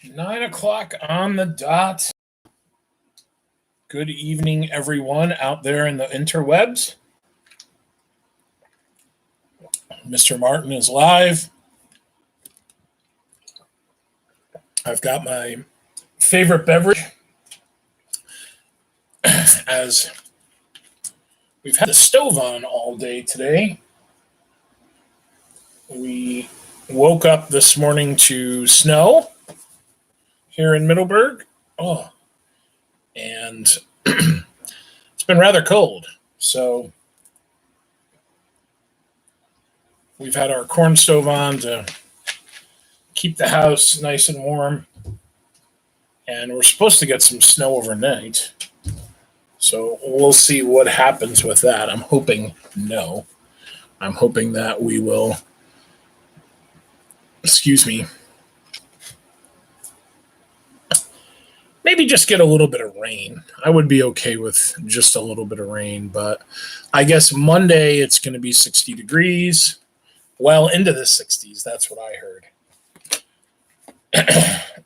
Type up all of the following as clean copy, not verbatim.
9 o'clock on the dot. Good evening, everyone out there in the interwebs. Mr. Martin is live. I've got my favorite beverage as we've had the stove on all day today. We woke up this morning to snow here in Middleburg. And it's been rather cold. So we've had our corn stove on to keep the house nice and warm. And we're supposed to get some snow overnight. So we'll see what happens with that. I'm hoping no. I'm hoping that we will, maybe just get a little bit of rain. I would be okay with just a little bit of rain, but I guess Monday it's going to be 60 degrees, well into the 60s. That's what I heard.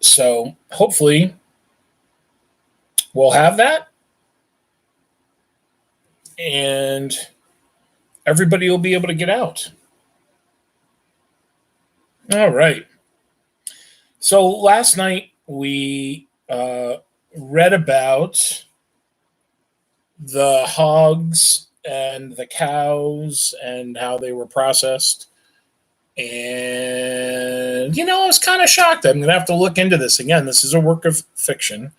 So hopefully we'll have that and everybody will be able to get out. All right. So last night we read about the hogs and the cows and how they were processed. And, I was kind of shocked. I'm going to have to look into this again. This is a work of fiction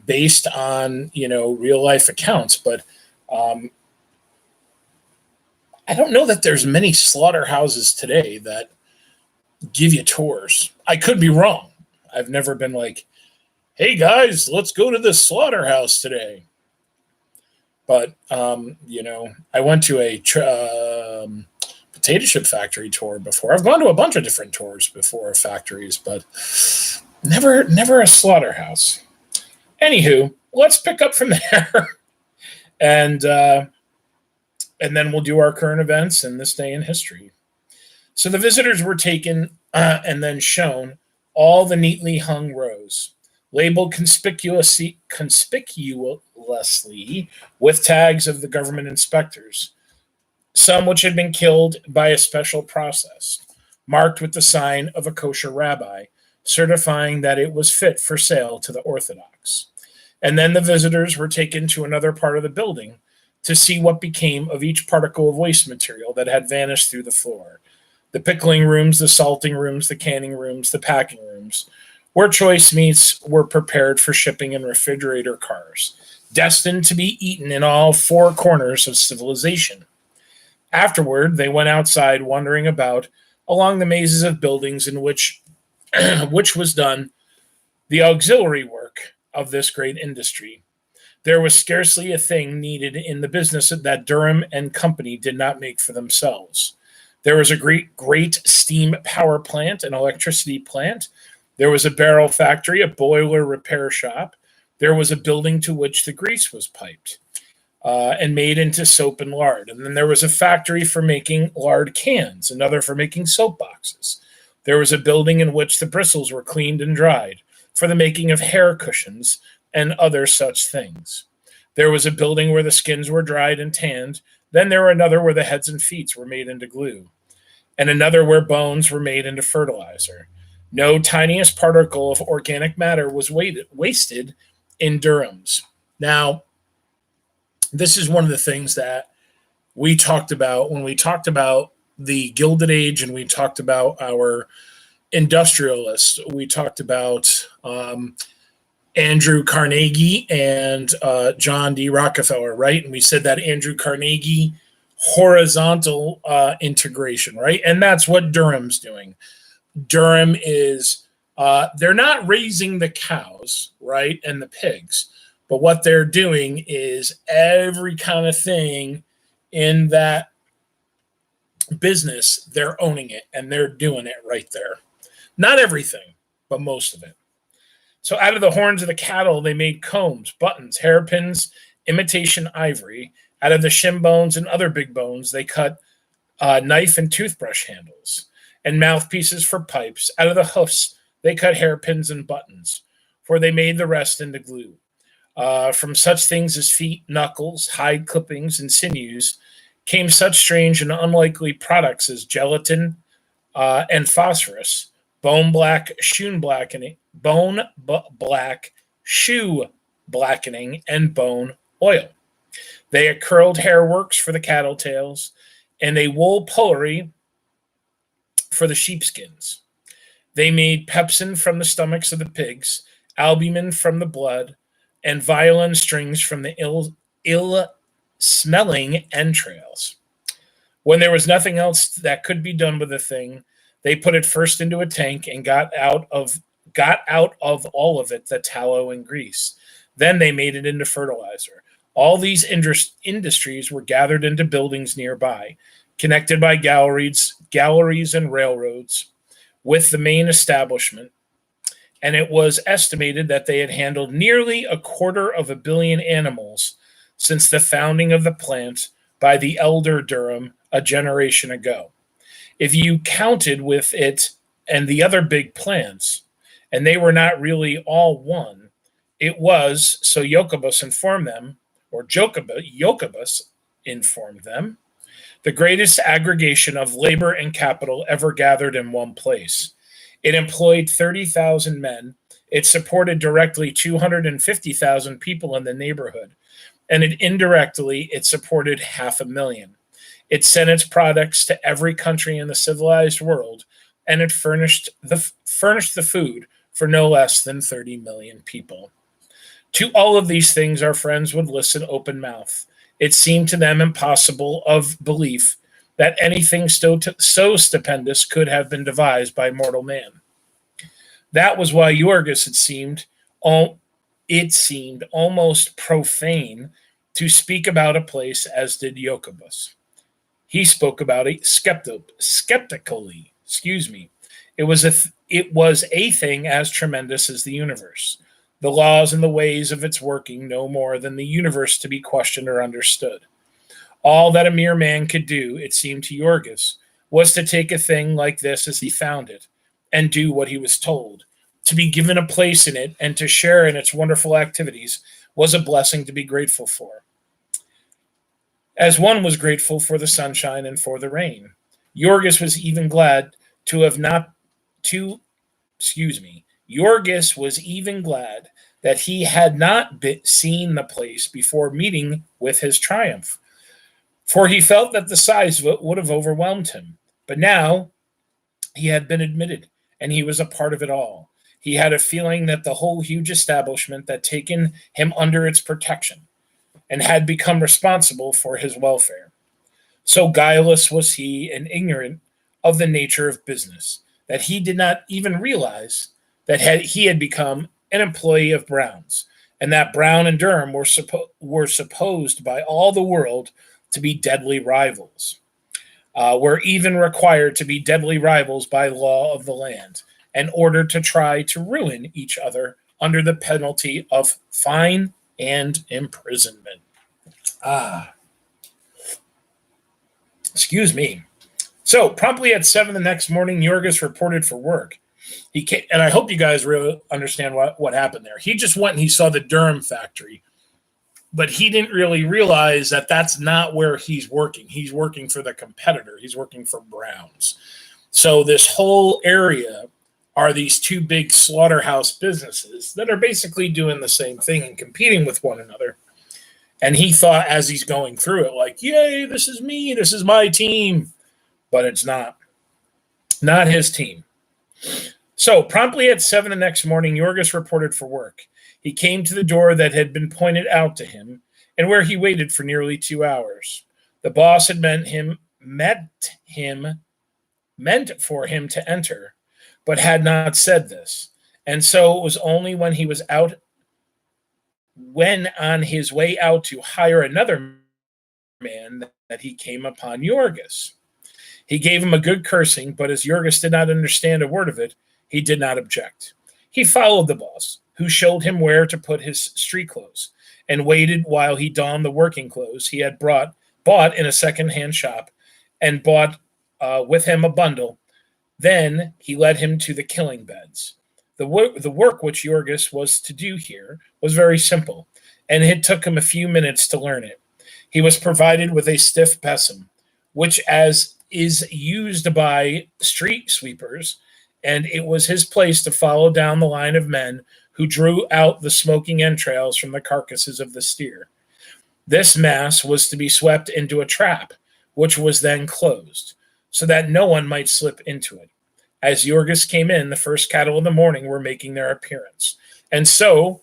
based on, real life accounts. But I don't know that there's many slaughterhouses today that give you tours. I could be wrong. I've never been like, hey guys, let's go to this slaughterhouse today. But, I went to a potato chip factory tour before. I've gone to a bunch of different tours before of factories, but never a slaughterhouse. Anywho, let's pick up from there. And then we'll do our current events and this day in history. So the visitors were taken and then shown all the neatly hung rows, labeled conspicuously with tags of the government inspectors, some which had been killed by a special process, marked with the sign of a kosher rabbi, certifying that it was fit for sale to the Orthodox. And then the visitors were taken to another part of the building to see what became of each particle of waste material that had vanished through the floor. The pickling rooms, the salting rooms, the canning rooms, the packing rooms, where choice meats were prepared for shipping in refrigerator cars, destined to be eaten in all four corners of civilization. Afterward, they went outside wandering about along the mazes of buildings in which was done the auxiliary work of this great industry. There was scarcely a thing needed in the business that Durham and Company did not make for themselves. There was a great steam power plant, an electricity plant. There was a barrel factory, a boiler repair shop. There was a building to which the grease was piped and made into soap and lard. And then there was a factory for making lard cans, another for making soap boxes. There was a building in which the bristles were cleaned and dried for the making of hair cushions and other such things. There was a building where the skins were dried and tanned. Then there were another where the heads and feet were made into glue, and another where bones were made into fertilizer. No tiniest particle of organic matter was wasted in Durham's. Now, this is one of the things that we talked about when we talked about the Gilded Age and we talked about our industrialists. We talked about Andrew Carnegie and John D. Rockefeller, right? And we said that Andrew Carnegie, horizontal integration, right? And that's what Durham's doing. Durham is, they're not raising the cows, right, and the pigs, but what they're doing is every kind of thing in that business, they're owning it, and they're doing it right there. Not everything, but most of it. So out of the horns of the cattle, they made combs, buttons, hairpins, imitation ivory. Out of the shin bones and other big bones, they cut knife and toothbrush handles and mouthpieces for pipes. Out of the hoofs, they cut hairpins and buttons, for they made the rest into glue. From such things as feet, knuckles, hide clippings, and sinews came such strange and unlikely products as gelatin and phosphorus, black shoe blackening, and bone oil. They had curled hair works for the cattle tails, and a wool pullery for the sheepskins. They made pepsin from the stomachs of the pigs, albumin from the blood, and violin strings from the ill smelling entrails. When there was nothing else that could be done with the thing, they put it first into a tank and got out of all of it the tallow and grease. Then they made it into fertilizer. All these industries were gathered into buildings nearby, connected by galleries and railroads with the main establishment, and it was estimated that they had handled nearly 250 million animals since the founding of the plant by the elder Durham a generation ago. If you counted with it and the other big plants, and they were not really all one, it was, so Jokobus informed them, or Jokobus informed them, the greatest aggregation of labor and capital ever gathered in one place. It employed 30,000 men. It supported directly 250,000 people in the neighborhood, and it supported 500,000. It sent its products to every country in the civilized world, and it furnished the food for no less than 30 million people. To all of these things, our friends would listen open-mouthed. It seemed to them impossible of belief that anything so stupendous could have been devised by mortal man. That was why Jorgis, it seemed almost profane to speak about a place as did Jokobus. He spoke about it skeptically. It was a thing as tremendous as the universe, the laws and the ways of its working no more than the universe to be questioned or understood. All that a mere man could do, it seemed to Jorgis, was to take a thing like this as he found it and do what he was told. To be given a place in it and to share in its wonderful activities was a blessing to be grateful for, as one was grateful for the sunshine and for the rain. Jorgis was even glad Jorgis was even glad that he had not seen the place before meeting with his triumph, for he felt that the size of it would have overwhelmed him. But now he had been admitted, and he was a part of it all. He had a feeling that the whole huge establishment had taken him under its protection and had become responsible for his welfare. So guileless was he and ignorant of the nature of business that he did not even realize that he had become an employee of Brown's, and that Brown and Durham were supposed by all the world to be deadly rivals, were even required to be deadly rivals by law of the land, in order to try to ruin each other under the penalty of fine and imprisonment. Excuse me. So, promptly at 7 the next morning, Jorgis reported for work. He came, and I hope you guys really understand what happened there. He just went and he saw the Durham factory, but he didn't really realize that that's not where he's working. He's working for the competitor. He's working for Brown's. So this whole area are these two big slaughterhouse businesses that are basically doing the same thing and competing with one another. And he thought as he's going through it, like, yay, this is me, this is my team. But it's not his team. So promptly at 7 the next morning, Jorgis reported for work. He came to the door that had been pointed out to him and where he waited for nearly 2 hours. The boss had meant for him to enter, but had not said this. And so it was only when he was on his way out to hire another man that he came upon Jorgis. He gave him a good cursing, but as Jorgis did not understand a word of it, he did not object. He followed the boss, who showed him where to put his street clothes, and waited while he donned the working clothes he had bought in a second-hand shop, and bought with him a bundle. Then he led him to the killing beds. The work which Jorgis was to do here was very simple, and it took him a few minutes to learn it. He was provided with a stiff besom, which as is used by street sweepers, and it was his place to follow down the line of men who drew out the smoking entrails from the carcasses of the steer. This mass was to be swept into a trap, which was then closed, so that no one might slip into it. As Jorgis came in, the first cattle of the morning were making their appearance. And so,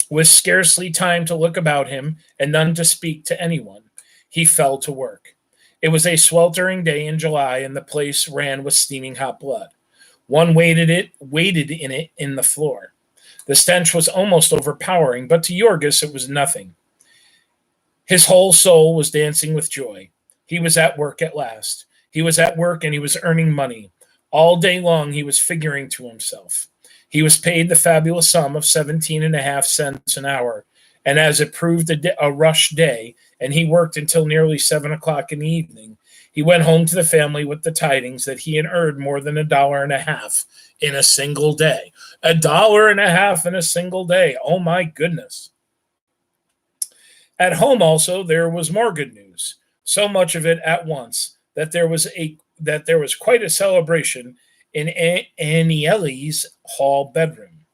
with scarcely time to look about him and none to speak to anyone, he fell to work. It was a sweltering day in July, and the place ran with steaming hot blood. One waded in it in the floor. The stench was almost overpowering, but to Jorgis it was nothing. His whole soul was dancing with joy. He was at work at last. He was at work and he was earning money. All day long he was figuring to himself. He was paid the fabulous sum of 17.5 cents an hour, and as it proved a rush day, and he worked until nearly 7 o'clock in the evening, he went home to the family with the tidings that he had earned more than $1.50 in a single day. $1.50 in a single day. Oh my goodness. At home also there was more good news, so much of it at once that there was quite a celebration in Anieli's hall bedroom.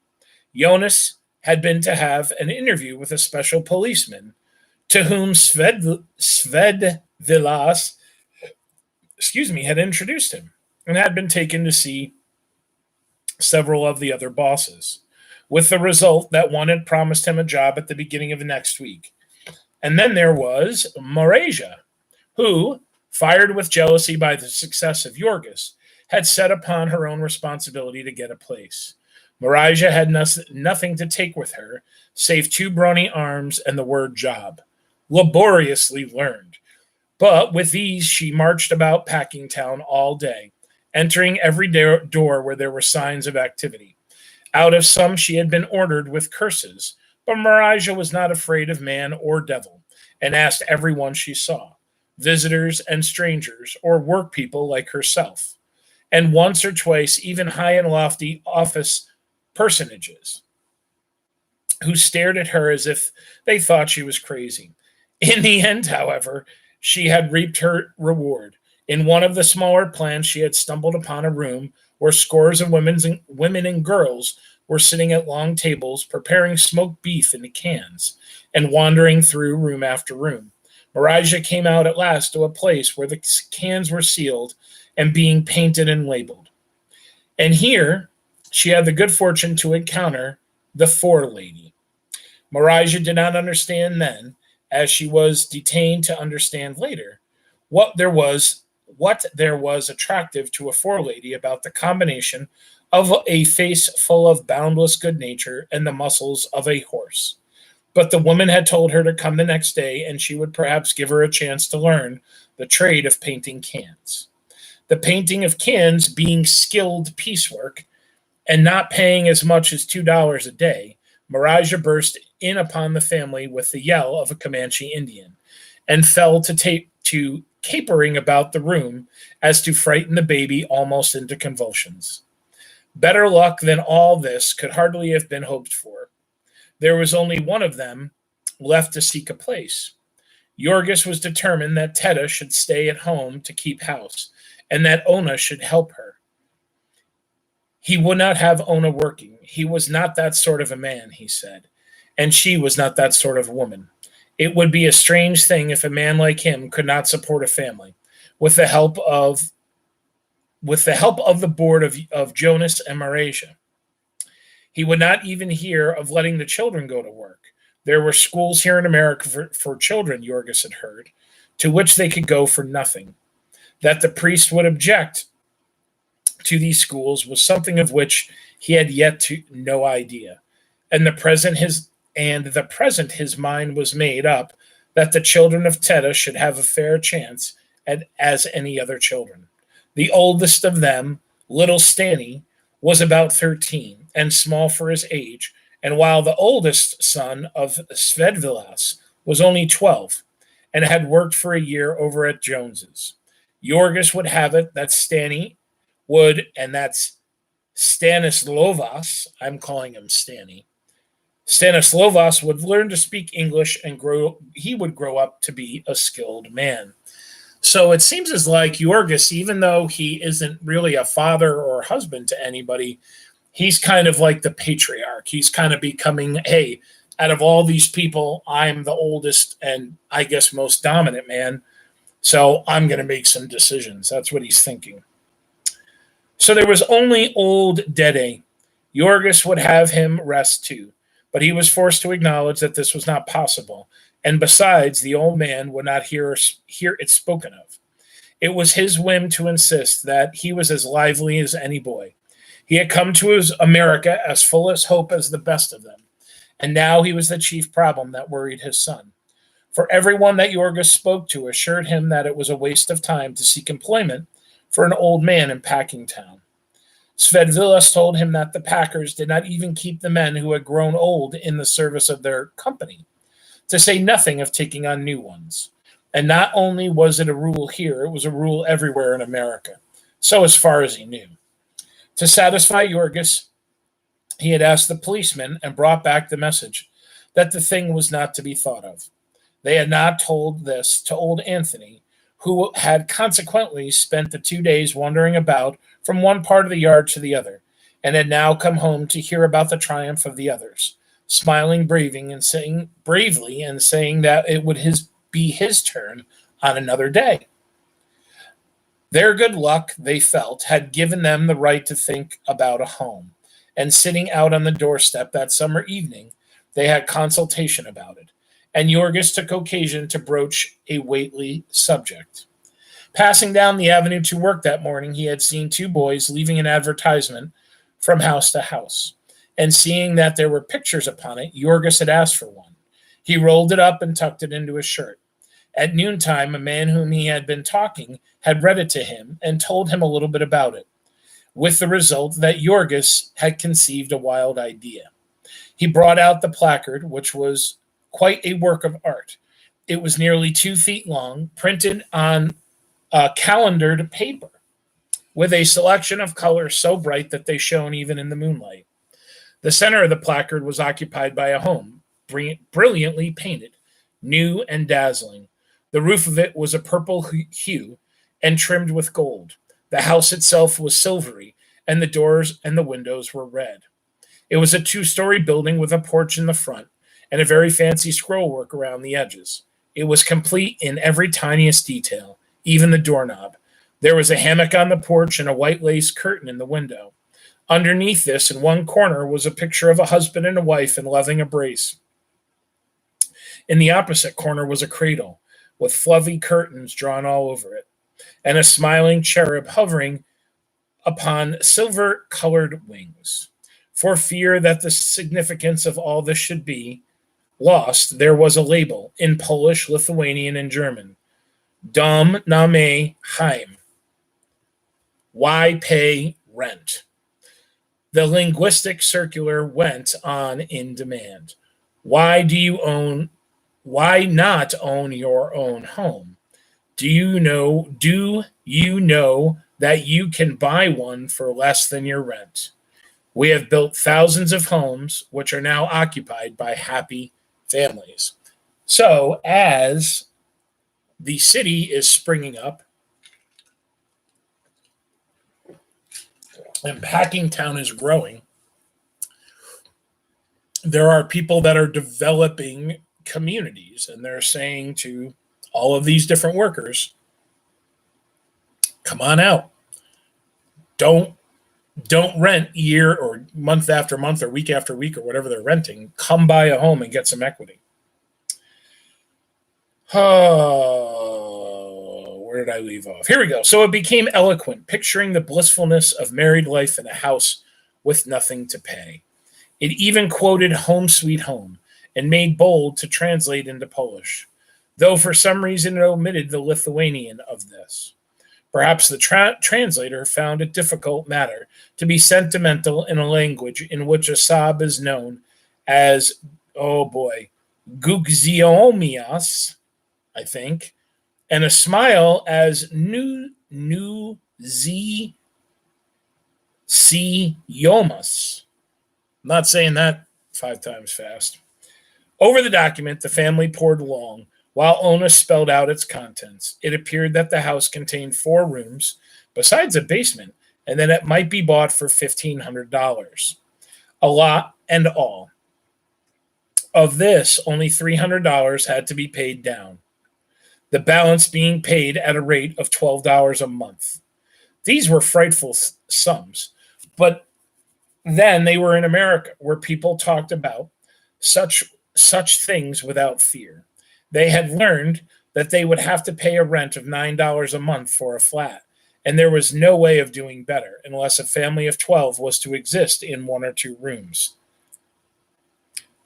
Jonas had been to have an interview with a special policeman, to whom Sved Vilas, had introduced him, and had been taken to see several of the other bosses, with the result that one had promised him a job at the beginning of the next week. And then there was Mareja, who, fired with jealousy by the success of Jorgis, had set upon her own responsibility to get a place. Mareja had nothing to take with her, save 2 brawny arms and the word job, laboriously learned. But with these she marched about Packingtown all day, entering every door where there were signs of activity. Out of some she had been ordered with curses, but Mareja was not afraid of man or devil, and asked everyone she saw, visitors and strangers, or work people like herself, and once or twice even high and lofty office personages, who stared at her as if they thought she was crazy. In the end, however, she had reaped her reward. In one of the smaller plants she had stumbled upon a room where scores of women and girls were sitting at long tables preparing smoked beef in cans and wandering through room after room. Mareja came out at last to a place where the cans were sealed and being painted and labeled. And here she had the good fortune to encounter the forelady. Mareja did not understand then, as she was detained to understand later, what there was attractive to a forelady about the combination of a face full of boundless good nature and the muscles of a horse. But the woman had told her to come the next day, and she would perhaps give her a chance to learn the trade of painting cans. The painting of cans being skilled piecework, and not paying as much as $2 a day, Mareja burst in upon the family with the yell of a Comanche Indian, and fell to capering about the room as to frighten the baby almost into convulsions. Better luck than all this could hardly have been hoped for. There was only one of them left to seek a place. Jorgis was determined that Teta should stay at home to keep house, and that Ona should help her. He would not have Ona working. He was not that sort of a man, he said, and she was not that sort of a woman. It would be a strange thing if a man like him could not support a family, with the help of the board of Jonas and Mareja. He would not even hear of letting the children go to work. There were schools here in America for children, Jorgis had heard, to which they could go for nothing. That the priest would object to these schools was something of which he had yet to no idea. And the present his mind was made up that the children of Teta should have a fair chance as any other children. The oldest of them, little Stanny, was about 13 and small for his age, and while the oldest son of Svedvilas was only 12 and had worked for a year over at Jones's. Jorgis would have it that Stanny would, and that's Stanislovas, I'm calling him Stanny, Stanislovas would learn to speak English and he would grow up to be a skilled man. So it seems as like Yorgos, even though he isn't really a father or husband to anybody, he's kind of like the patriarch. He's kind of becoming, hey, out of all these people, I'm the oldest and I guess most dominant man. So I'm going to make some decisions. That's what he's thinking. So there was only old Dede. Yorgos would have him rest too, but he was forced to acknowledge that this was not possible. And besides, the old man would not hear it spoken of. It was his whim to insist that he was as lively as any boy. He had come to his America as full as hope as the best of them, and now he was the chief problem that worried his son. For everyone that Yorgos spoke to assured him that it was a waste of time to seek employment for an old man in Packingtown. Svedvilas told him that the packers did not even keep the men who had grown old in the service of their company, to say nothing of taking on new ones. And not only was it a rule here, it was a rule everywhere in America, so as far as he knew. To satisfy Yorgos, he had asked the policeman and brought back the message that the thing was not to be thought of. They had not told this to old Anthony, who had consequently spent the 2 days wandering about from one part of the yard to the other, and had now come home to hear about the triumph of the others, smiling bravely and saying that it would be his turn on another day. Their good luck, they felt, had given them the right to think about a home, and sitting out on the doorstep that summer evening, they had consultation about it, and Yorgos took occasion to broach a weighty subject. Passing down the avenue to work that morning, he had seen two boys leaving an advertisement from house to house, and seeing that there were pictures upon it, Yorgos had asked for one. He rolled it up and tucked it into his shirt. At noontime, a man whom he had been talking had read it to him and told him a little bit about it, with the result that Yorgos had conceived a wild idea. He brought out the placard, which was quite a work of art. It was nearly 2 feet long, printed on calendared paper, with a selection of colors so bright that they shone even in the moonlight. The center of the placard was occupied by a home, brilliantly painted, new and dazzling. The roof of it was a purple hue and trimmed with gold. The house itself was silvery, and the doors and the windows were red. It was a 2-story building with a porch in the front and a very fancy scrollwork around the edges. It was complete in every tiniest detail, even the doorknob. There was a hammock on the porch and a white lace curtain in the window. Underneath this, in one corner, was a picture of a husband and a wife in loving embrace. In the opposite corner was a cradle, with fluffy curtains drawn all over it, and a smiling cherub hovering upon silver-colored wings. For fear that the significance of all this should be lost, there was a label in Polish, Lithuanian, and German. Dom name Heim. Why pay rent? The linguistic circular went on in demand. Why not own your own home? Do you know that you can buy one for less than your rent? We have built thousands of homes which are now occupied by happy families. So as the city is springing up and Packingtown is growing, there are people that are developing communities, and they're saying to all of these different workers, come on out. Don't rent year or month after month or week after week or whatever they're renting. Come buy a home and get some equity. Oh, where did I leave off? Here we go. So it became eloquent, picturing the blissfulness of married life in a house with nothing to pay. It even quoted Home Sweet Home and made bold to translate into Polish, though for some reason it omitted the Lithuanian of this. Perhaps the translator found it difficult matter to be sentimental in a language in which a sob is known as, oh boy, gugziomias, I think, and a smile as nu zi C. Yomas. I'm not saying that 5 times fast. Over the document, the family pored long, while Ona spelled out its contents. It appeared that the house contained 4 rooms, besides a basement, and that it might be bought for $1,500. A lot and all. Of this, only $300 had to be paid down, the balance being paid at a rate of $12 a month. These were frightful sums, but then they were in America, where people talked about such such things without fear. They had learned that they would have to pay a rent of $9 a month for a flat, and there was no way of doing better unless a family of 12 was to exist in 1 or 2 rooms.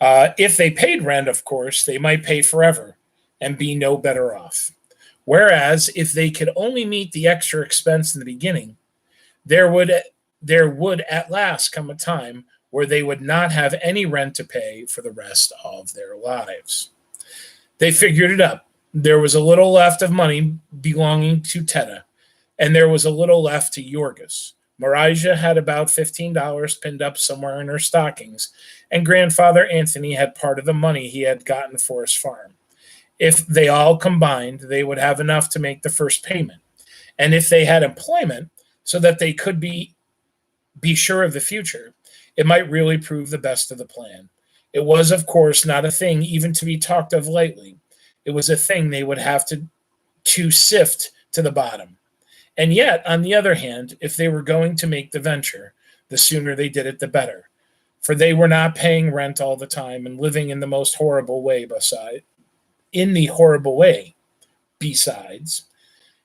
If they paid rent, of course, they might pay forever and be no better off. Whereas if they could only meet the extra expense in the beginning, there would there would at last come a time where they would not have any rent to pay for the rest of their lives. They figured it up. There was a little left of money belonging to Teta, and there was a little left to Yorgis. Marija had about $15 pinned up somewhere in her stockings, and grandfather Anthony had part of the money he had gotten for his farm. If they all combined, they would have enough to make the first payment. And if they had employment so that they could be sure of the future, it might really prove the best of the plan. It was, of course, not a thing even to be talked of lightly. It was a thing they would have to sift to the bottom. And yet, on the other hand, if they were going to make the venture, the sooner they did it, the better. For they were not paying rent all the time and living in the most horrible way Besides,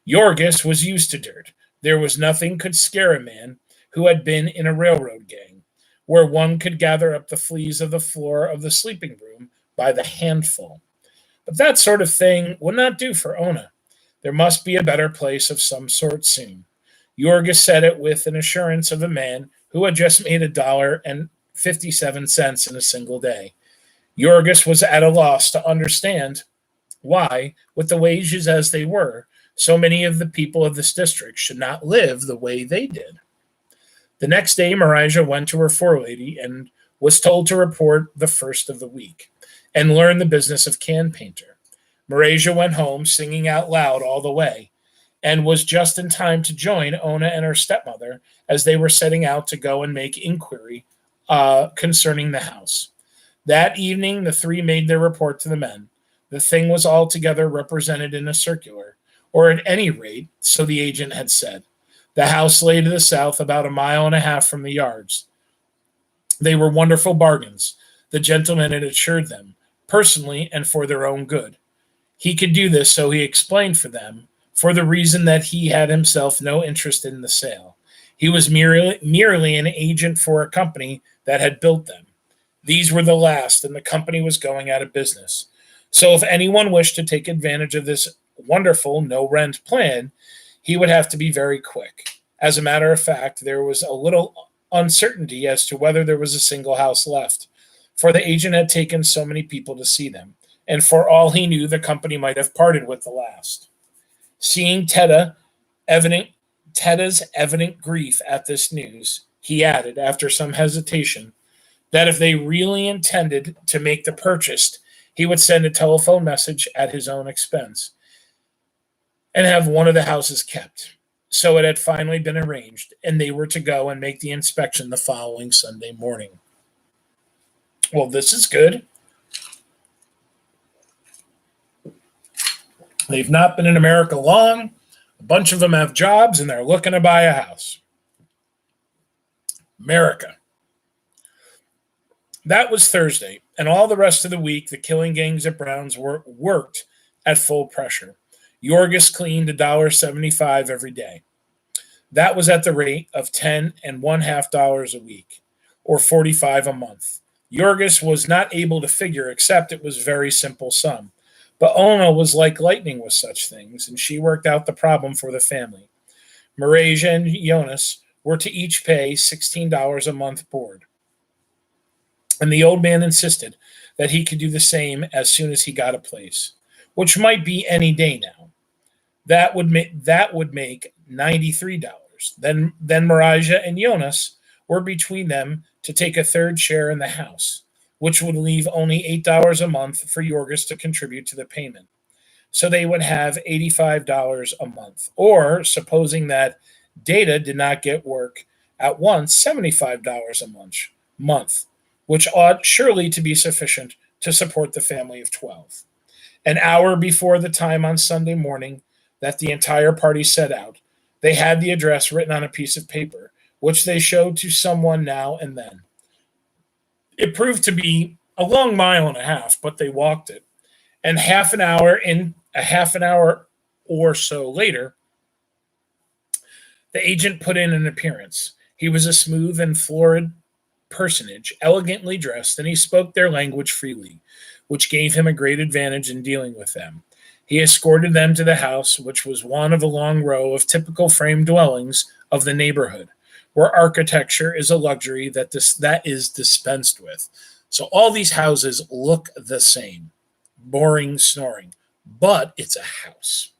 Yorgis was used to dirt. There was nothing could scare a man who had been in a railroad gang, where one could gather up the fleas of the floor of the sleeping room by the handful. But that sort of thing would not do for Ona. There must be a better place of some sort soon. Yorgis said it with an assurance of a man who had just made $1.57 in a single day. Yorgis was at a loss to understand why, with the wages as they were, so many of the people of this district should not live the way they did. The next day, Marija went to her forelady and was told to report the first of the week and learn the business of can painter. Marija went home singing out loud all the way and was just in time to join Ona and her stepmother as they were setting out to go and make inquiry concerning the house. That evening, the 3 made their report to the men. The thing was altogether represented in a circular, or at any rate, so the agent had said. The house lay to the south about 1.5 miles from the yards. They were wonderful bargains. The gentleman had assured them, personally and for their own good. He could do this, so he explained for them, for the reason that he had himself no interest in the sale. He was merely an agent for a company that had built them. These were the last, and the company was going out of business. So if anyone wished to take advantage of this wonderful no-rent plan, he would have to be very quick. As a matter of fact, there was a little uncertainty as to whether there was a single house left, for the agent had taken so many people to see them, and for all he knew, the company might have parted with the last. Seeing Teta's evident grief at this news, he added, after some hesitation, that if they really intended to make the purchase, he would send a telephone message at his own expense and have one of the houses kept. So it had finally been arranged, and they were to go and make the inspection the following Sunday morning. Well, this is good. They've not been in America long. A bunch of them have jobs, and they're looking to buy a house. America. That was Thursday, and all the rest of the week, the killing gangs at Brown's worked at full pressure. Yorgis cleaned $1.75 every day. That was at the rate of $10.50 a week, or $45 a month. Yorgis was not able to figure, except it was a very simple sum. But Ona was like lightning with such things, and she worked out the problem for the family. Marija and Jonas were to each pay $16 a month board. And the old man insisted that he could do the same as soon as he got a place, which might be any day now. That would make $93. Then Marija and Jonas were between them to take a third share in the house, which would leave only $8 a month for Jorgis to contribute to the payment. So they would have $85 a month. Or, supposing that Data did not get work at once, $75 a month, which ought surely to be sufficient to support the family of 12. An hour before the time on Sunday morning that the entire party set out, they had the address written on a piece of paper, which they showed to someone now and then. It proved to be a long mile and a half, but they walked it. And a half an hour or so later, the agent put in an appearance. He was a smooth and florid personage, elegantly dressed, and he spoke their language freely, which gave him a great advantage in dealing with them. He escorted them to the house, which was one of a long row of typical frame dwellings of the neighborhood, where architecture is a luxury that is dispensed with. So all these houses look the same. Boring snoring. But it's a house.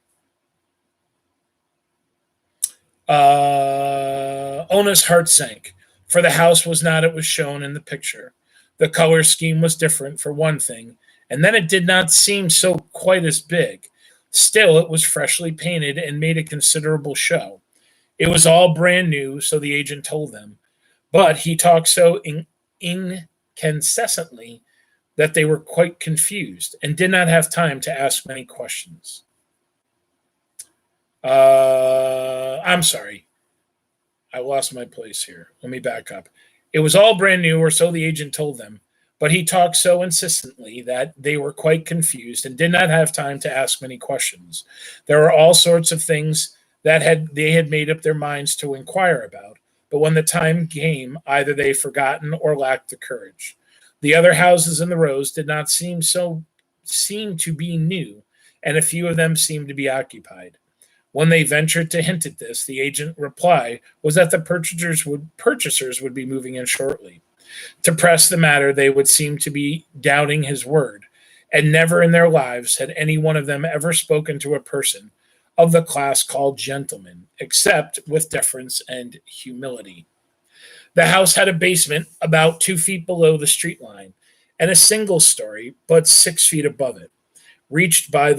Ona's heart sank, for the house was not as it was shown in the picture. The color scheme was different, for one thing, and then it did not seem so quite as big. Still, it was freshly painted and made a considerable show. It was all brand new, so the agent told them, but he talked so incessantly that they were quite confused and did not have time to ask many questions. I'm sorry. I lost my place here. Let me back up. It was all brand new, or so the agent told them, but he talked so insistently that they were quite confused and did not have time to ask many questions. There were all sorts of things that they had made up their minds to inquire about, but when the time came, either they forgotten or lacked the courage. The other houses in the rows did not seem to be new, and a few of them seemed to be occupied. When they ventured to hint at this, the agent's reply was that the purchasers would be moving in shortly. To press the matter, they would seem to be doubting his word, and never in their lives had any one of them ever spoken to a person of the class called gentlemen, except with deference and humility. The house had a basement about 2 feet below the street line, and a single story, but 6 feet above it, reached by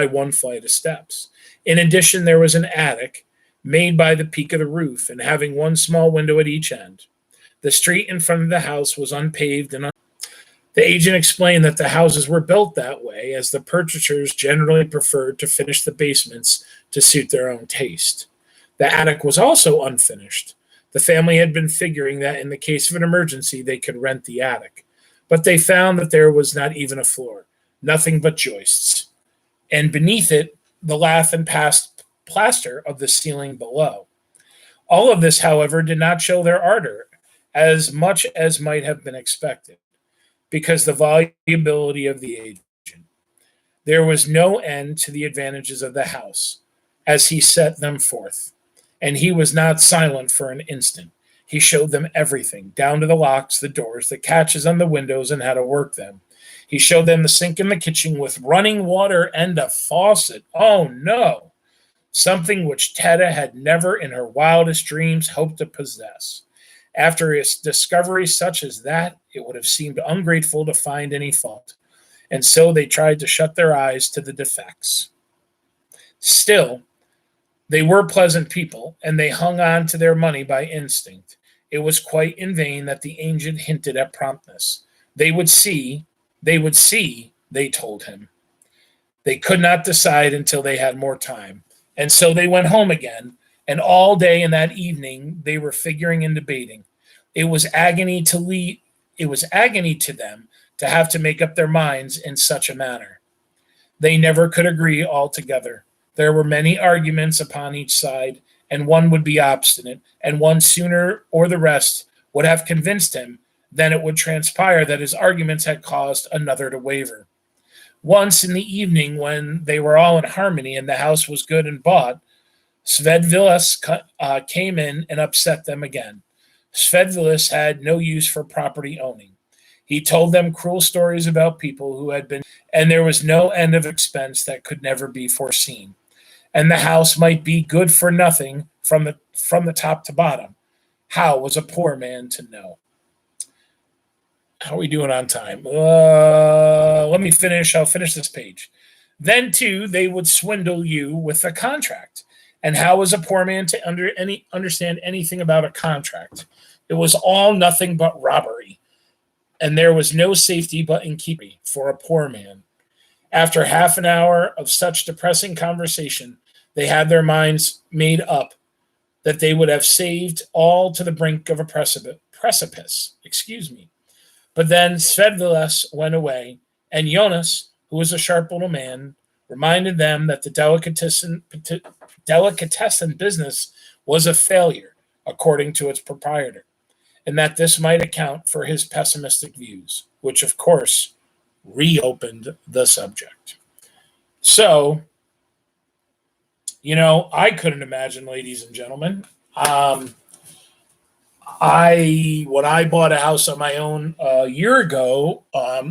one flight of steps. In addition, there was an attic made by the peak of the roof and having one small window at each end. The street in front of the house was unpaved and the agent explained that the houses were built that way as the purchasers generally preferred to finish the basements to suit their own taste. The attic was also unfinished. The family had been figuring that in the case of an emergency, they could rent the attic, but they found that there was not even a floor, nothing but joists, and beneath it, the lath and plaster of the ceiling below. All of this, however, did not show their ardor as much as might have been expected, because the volubility of the agent. There was no end to the advantages of the house, as he set them forth, and he was not silent for an instant. He showed them everything, down to the locks, the doors, the catches on the windows, and how to work them. He showed them the sink in the kitchen with running water and a faucet. Oh no! Something which Teta had never in her wildest dreams hoped to possess. After a discovery such as that, it would have seemed ungrateful to find any fault, and so they tried to shut their eyes to the defects. Still, they were pleasant people, and they hung on to their money by instinct. It was quite in vain that the agent hinted at promptness. They would see, they told him. They could not decide until they had more time, and so they went home again, and all day and that evening they were figuring and debating. It was agony to them to have to make up their minds in such a manner. They never could agree altogether. There were many arguments upon each side, and one would be obstinate, and one sooner or the rest would have convinced him. Then it would transpire that his arguments had caused another to waver. Once in the evening, when they were all in harmony and the house was good and bought, Svedvilas came in and upset them again. Svedvilas had no use for property owning. He told them cruel stories about people who had been, and there was no end of expense that could never be foreseen. and the house might be good for nothing from the top to bottom. How was a poor man to know? How are we doing on time? Let me finish. I'll finish this page. Then, too, they would swindle you with a contract. And how was a poor man to understand anything about a contract? It was all nothing but robbery, and there was no safety but in keeping for a poor man. After half an hour of such depressing conversation, they had their minds made up that they would have saved all to the brink of a precipice. Excuse me. But then Svedvilas went away, and Jonas, who was a sharp little man, reminded them that the delicatessen business was a failure, according to its proprietor, and that this might account for his pessimistic views, which, of course, reopened the subject. So, I couldn't imagine, ladies and gentlemen. When I bought a house on my own a year ago,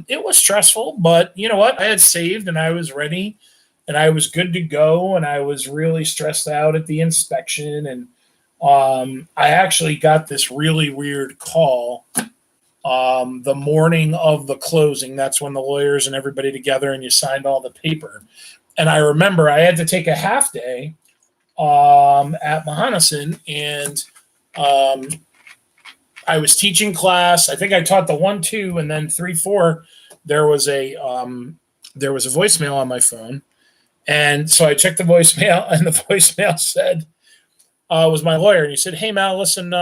it was stressful, but you know what? I had saved and I was ready and I was good to go, and I was really stressed out at the inspection. And I actually got this really weird call the morning of the closing. That's when the lawyers and everybody together and you signed all the paper. And I remember I had to take a half day at Mahanason, and I was teaching class. I think I taught the 1, 2, and then 3, 4. There was a voicemail on my phone, and so I checked the voicemail, and the voicemail said was my lawyer, and he said, "Hey Mal, listen,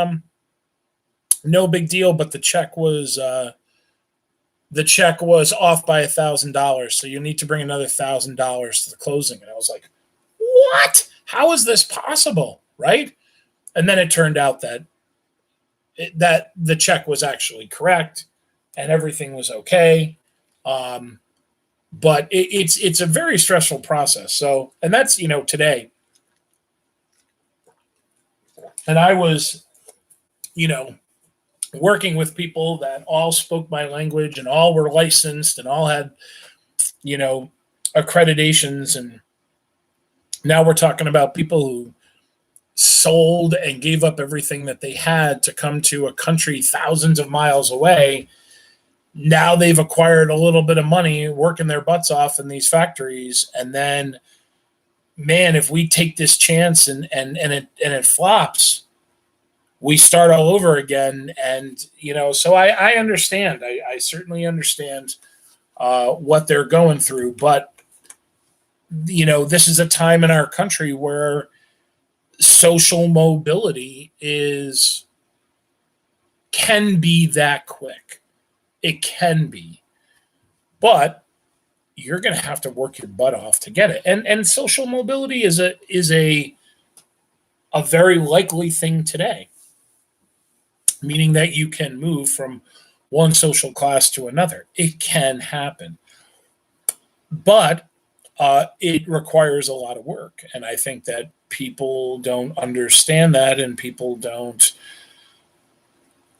no big deal, but the check was off by $1,000, so you need to bring another $1,000 to the closing." And I was like, "What? How is this possible?" Right? And then it turned out that the check was actually correct and everything was okay. But it's a very stressful process. So, and that's, today. And I was, working with people that all spoke my language and all were licensed and all had, accreditations. And now we're talking about people who sold and gave up everything that they had to come to a country thousands of miles away. Now they've acquired a little bit of money working their butts off in these factories. And then, man, if we take this chance and it flops, we start all over again. And, so I understand. I certainly understand what they're going through. But, this is a time in our country where social mobility can be that quick. It can be, but you're going to have to work your butt off to get it. And social mobility is a very likely thing today, meaning that you can move from one social class to another. It can happen, but it requires a lot of work. And I think that people don't understand that, and people don't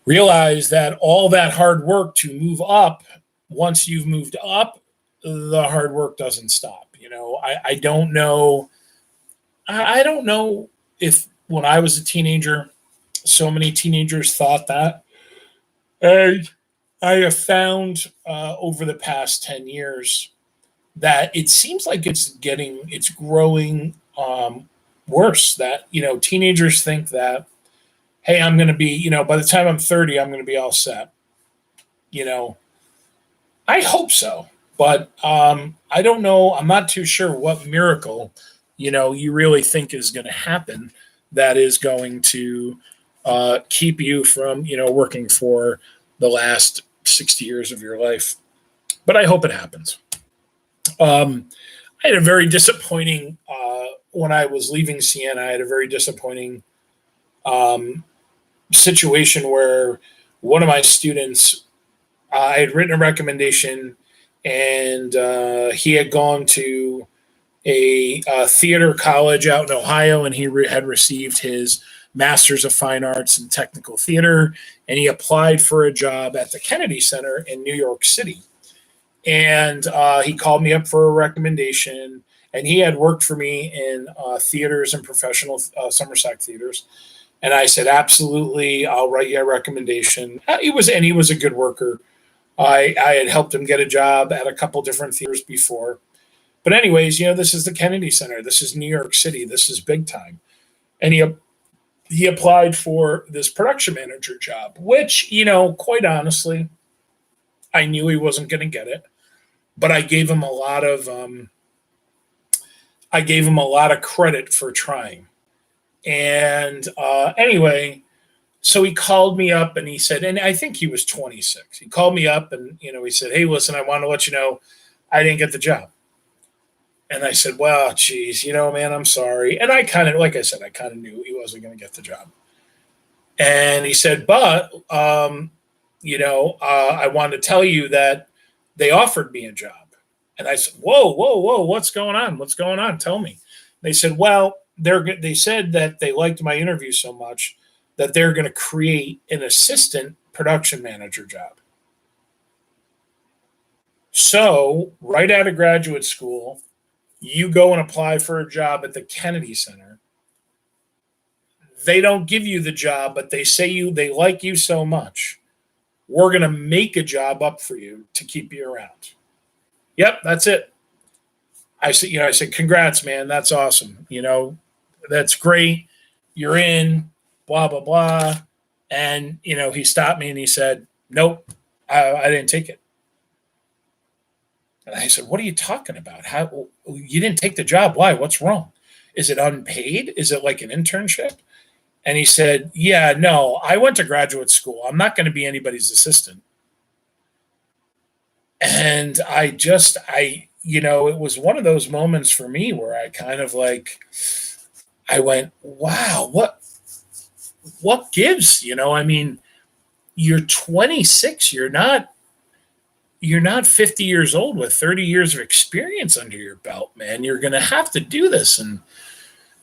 realize that all that hard work to move up, once you've moved up, the hard work doesn't stop. I don't know. I don't know if when I was a teenager, so many teenagers thought that. I have found over the past 10 years that it seems like it's growing worse. That, teenagers think that, hey, I'm going to be, by the time I'm 30, I'm going to be all set. I hope so, but I don't know. I'm not too sure what miracle, you really think is going to happen that is going to keep you from, working for the last 60 years of your life. But I hope it happens. I had a very disappointing, when I was leaving Siena, I had a very disappointing situation where one of my students, I had written a recommendation, and he had gone to a theater college out in Ohio, and he had received his Master's of Fine Arts in Technical Theater, and he applied for a job at the Kennedy Center in New York City. And he called me up for a recommendation, and he had worked for me in theaters and professional summer stock theaters. And I said, absolutely, I'll write you a recommendation. He was a good worker. I had helped him get a job at a couple different theaters before. But anyways, this is the Kennedy Center. This is New York City. This is big time. And he applied for this production manager job, which, quite honestly, I knew he wasn't going to get it. But I gave him a lot of credit for trying. And anyway, so he called me up and he said, and I think he was 26. He called me up and he said, "Hey, listen, I want to let you know I didn't get the job." And I said, "Well, geez, man, I'm sorry." And I kind of, like I said, I kind of knew he wasn't going to get the job. And he said, "But I wanted to tell you that they offered me a job." And I said, "Whoa, whoa, whoa, what's going on? What's going on? Tell me." They said, "Well, they said that they liked my interview so much that they're going to create an assistant production manager job." So right out of graduate school, you go and apply for a job at the Kennedy Center. They don't give you the job, but they say they like you so much, we're going to make a job up for you to keep you around. Yep, that's it. I said, "Congrats, man. That's awesome. That's great. You're in, blah, blah, blah." And, he stopped me and he said, "Nope, I didn't take it." And I said, "What are you talking about? How you didn't take the job? Why? What's wrong? Is it unpaid? Is it like an internship?" And he said, "Yeah, no, I went to graduate school. I'm not going to be anybody's assistant." And it was one of those moments for me where I kind of I went, wow, what gives? I mean, you're 26, you're not 50 years old with 30 years of experience under your belt, man. You're going to have to do this. And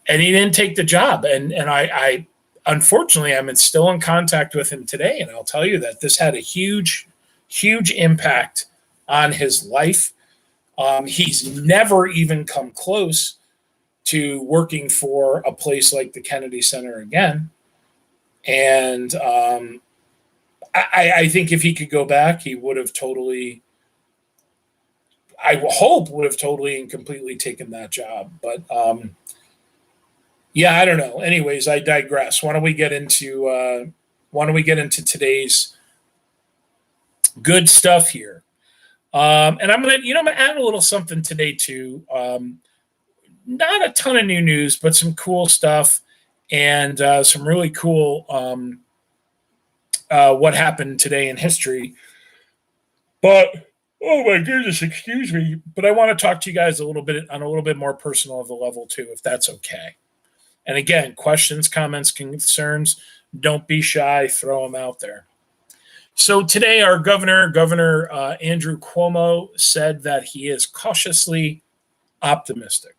he didn't take the job. And I unfortunately, I'm still in contact with him today. And I'll tell you that this had a huge, huge impact on his life. He's never even come close to working for a place like the Kennedy Center again. And I think if he could go back, he would have totally, I hope, would have totally and completely taken that job. But yeah, I don't know. Anyways, I digress. Why don't we get into today's good stuff here? And I'm gonna add a little something today too. Not a ton of new news, but some cool stuff and some really cool what happened today in history. But oh my goodness, excuse me. But I want to talk to you guys a little bit more personal of a level too, if that's okay. And again, questions, comments, concerns, don't be shy, throw them out there. So today, our Governor Andrew Cuomo, said that he is cautiously optimistic.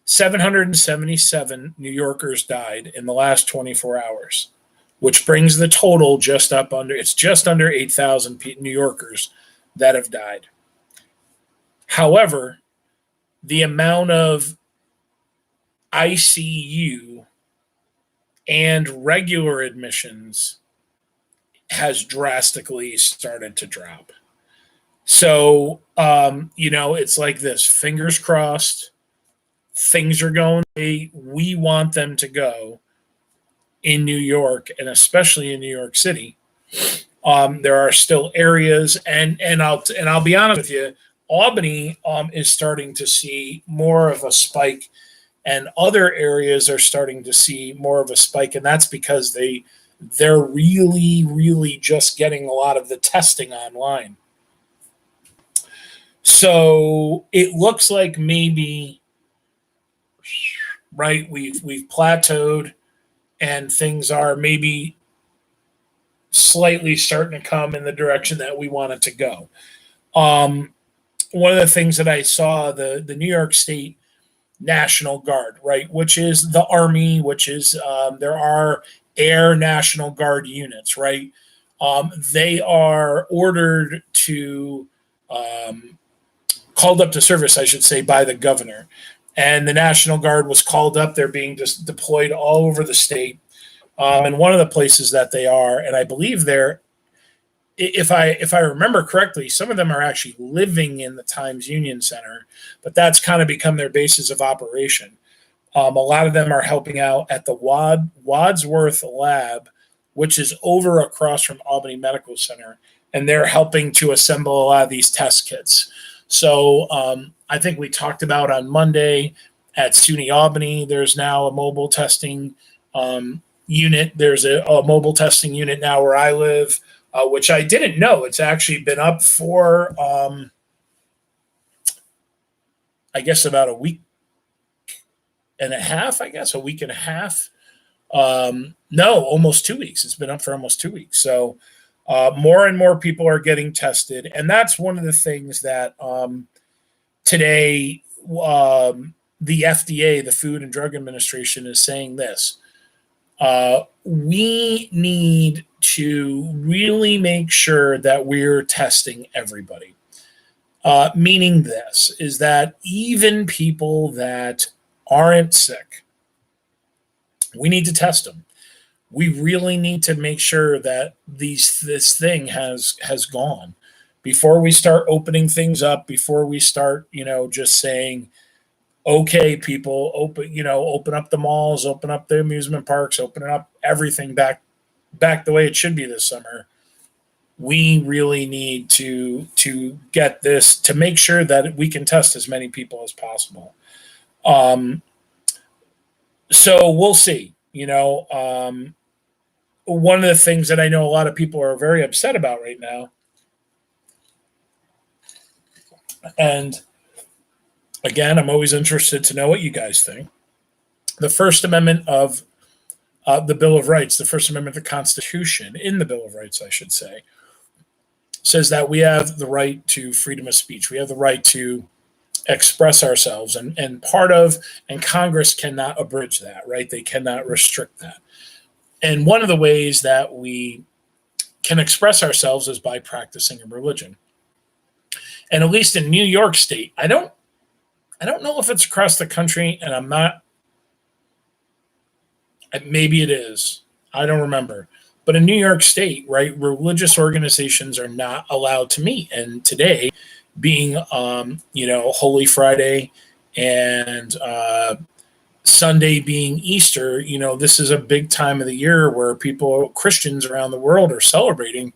777 New Yorkers died in the last 24 hours, which brings the total just under 8,000 New Yorkers that have died. However, the amount of ICU and regular admissions has drastically started to drop. So, it's like this, fingers crossed, things are going the way we want them to go in New York, and especially in New York City. There are still areas, and I'll be honest with you, Albany is starting to see more of a spike, and other areas are starting to see more of a spike, and that's because they're really, really just getting a lot of the testing online. So it looks like maybe, right, we've plateaued and things are maybe slightly starting to come in the direction that we want it to go. One of the things that I saw, the New York State National Guard, right, which is the Army, which is there are Air National Guard units, right? They are ordered to called up to service, I should say, by the governor. And the National Guard was called up. They're being just deployed all over the state. And one of the places that they are, and I believe they're, if I remember correctly, some of them are actually living in the Times Union Center, but that's kind of become their bases of operation. A lot of them are helping out at the Wadsworth Lab, which is over across from Albany Medical Center, and they're helping to assemble a lot of these test kits. So I think we talked about on Monday at SUNY Albany, there's now a mobile testing unit. There's a mobile testing unit now where I live, which I didn't know. It's actually been up for, I guess, about a week and a half, a week and a half. No, almost 2 weeks. It's been up for almost 2 weeks. So more and more people are getting tested. And that's one of the things that today the FDA, the Food and Drug Administration, is saying this. We need to really make sure that we're testing everybody. Meaning this is that even people that aren't sick, we need to test them. We really need to make sure that this thing has gone before we start opening things up, before we start, just saying, okay, people, open up the malls, open up the amusement parks, open up everything back the way it should be this summer. We really need to get this, to make sure that we can test as many people as possible. So we'll see. One of the things that I know a lot of people are very upset about right now, and again, I'm always interested to know what you guys think. The First Amendment of the Bill of Rights, the First Amendment of the Constitution, in the Bill of Rights, I should say, says that we have the right to freedom of speech. We have the right to express ourselves, and Congress cannot abridge that, right? They cannot restrict that. And one of the ways that we can express ourselves is by practicing a religion. And at least in New York State, I don't know if it's across the country, and I'm not, maybe it is. I don't remember. But in New York State, right, religious organizations are not allowed to meet. And today, being, Holy Friday and Sunday being Easter, this is a big time of the year where Christians around the world are celebrating.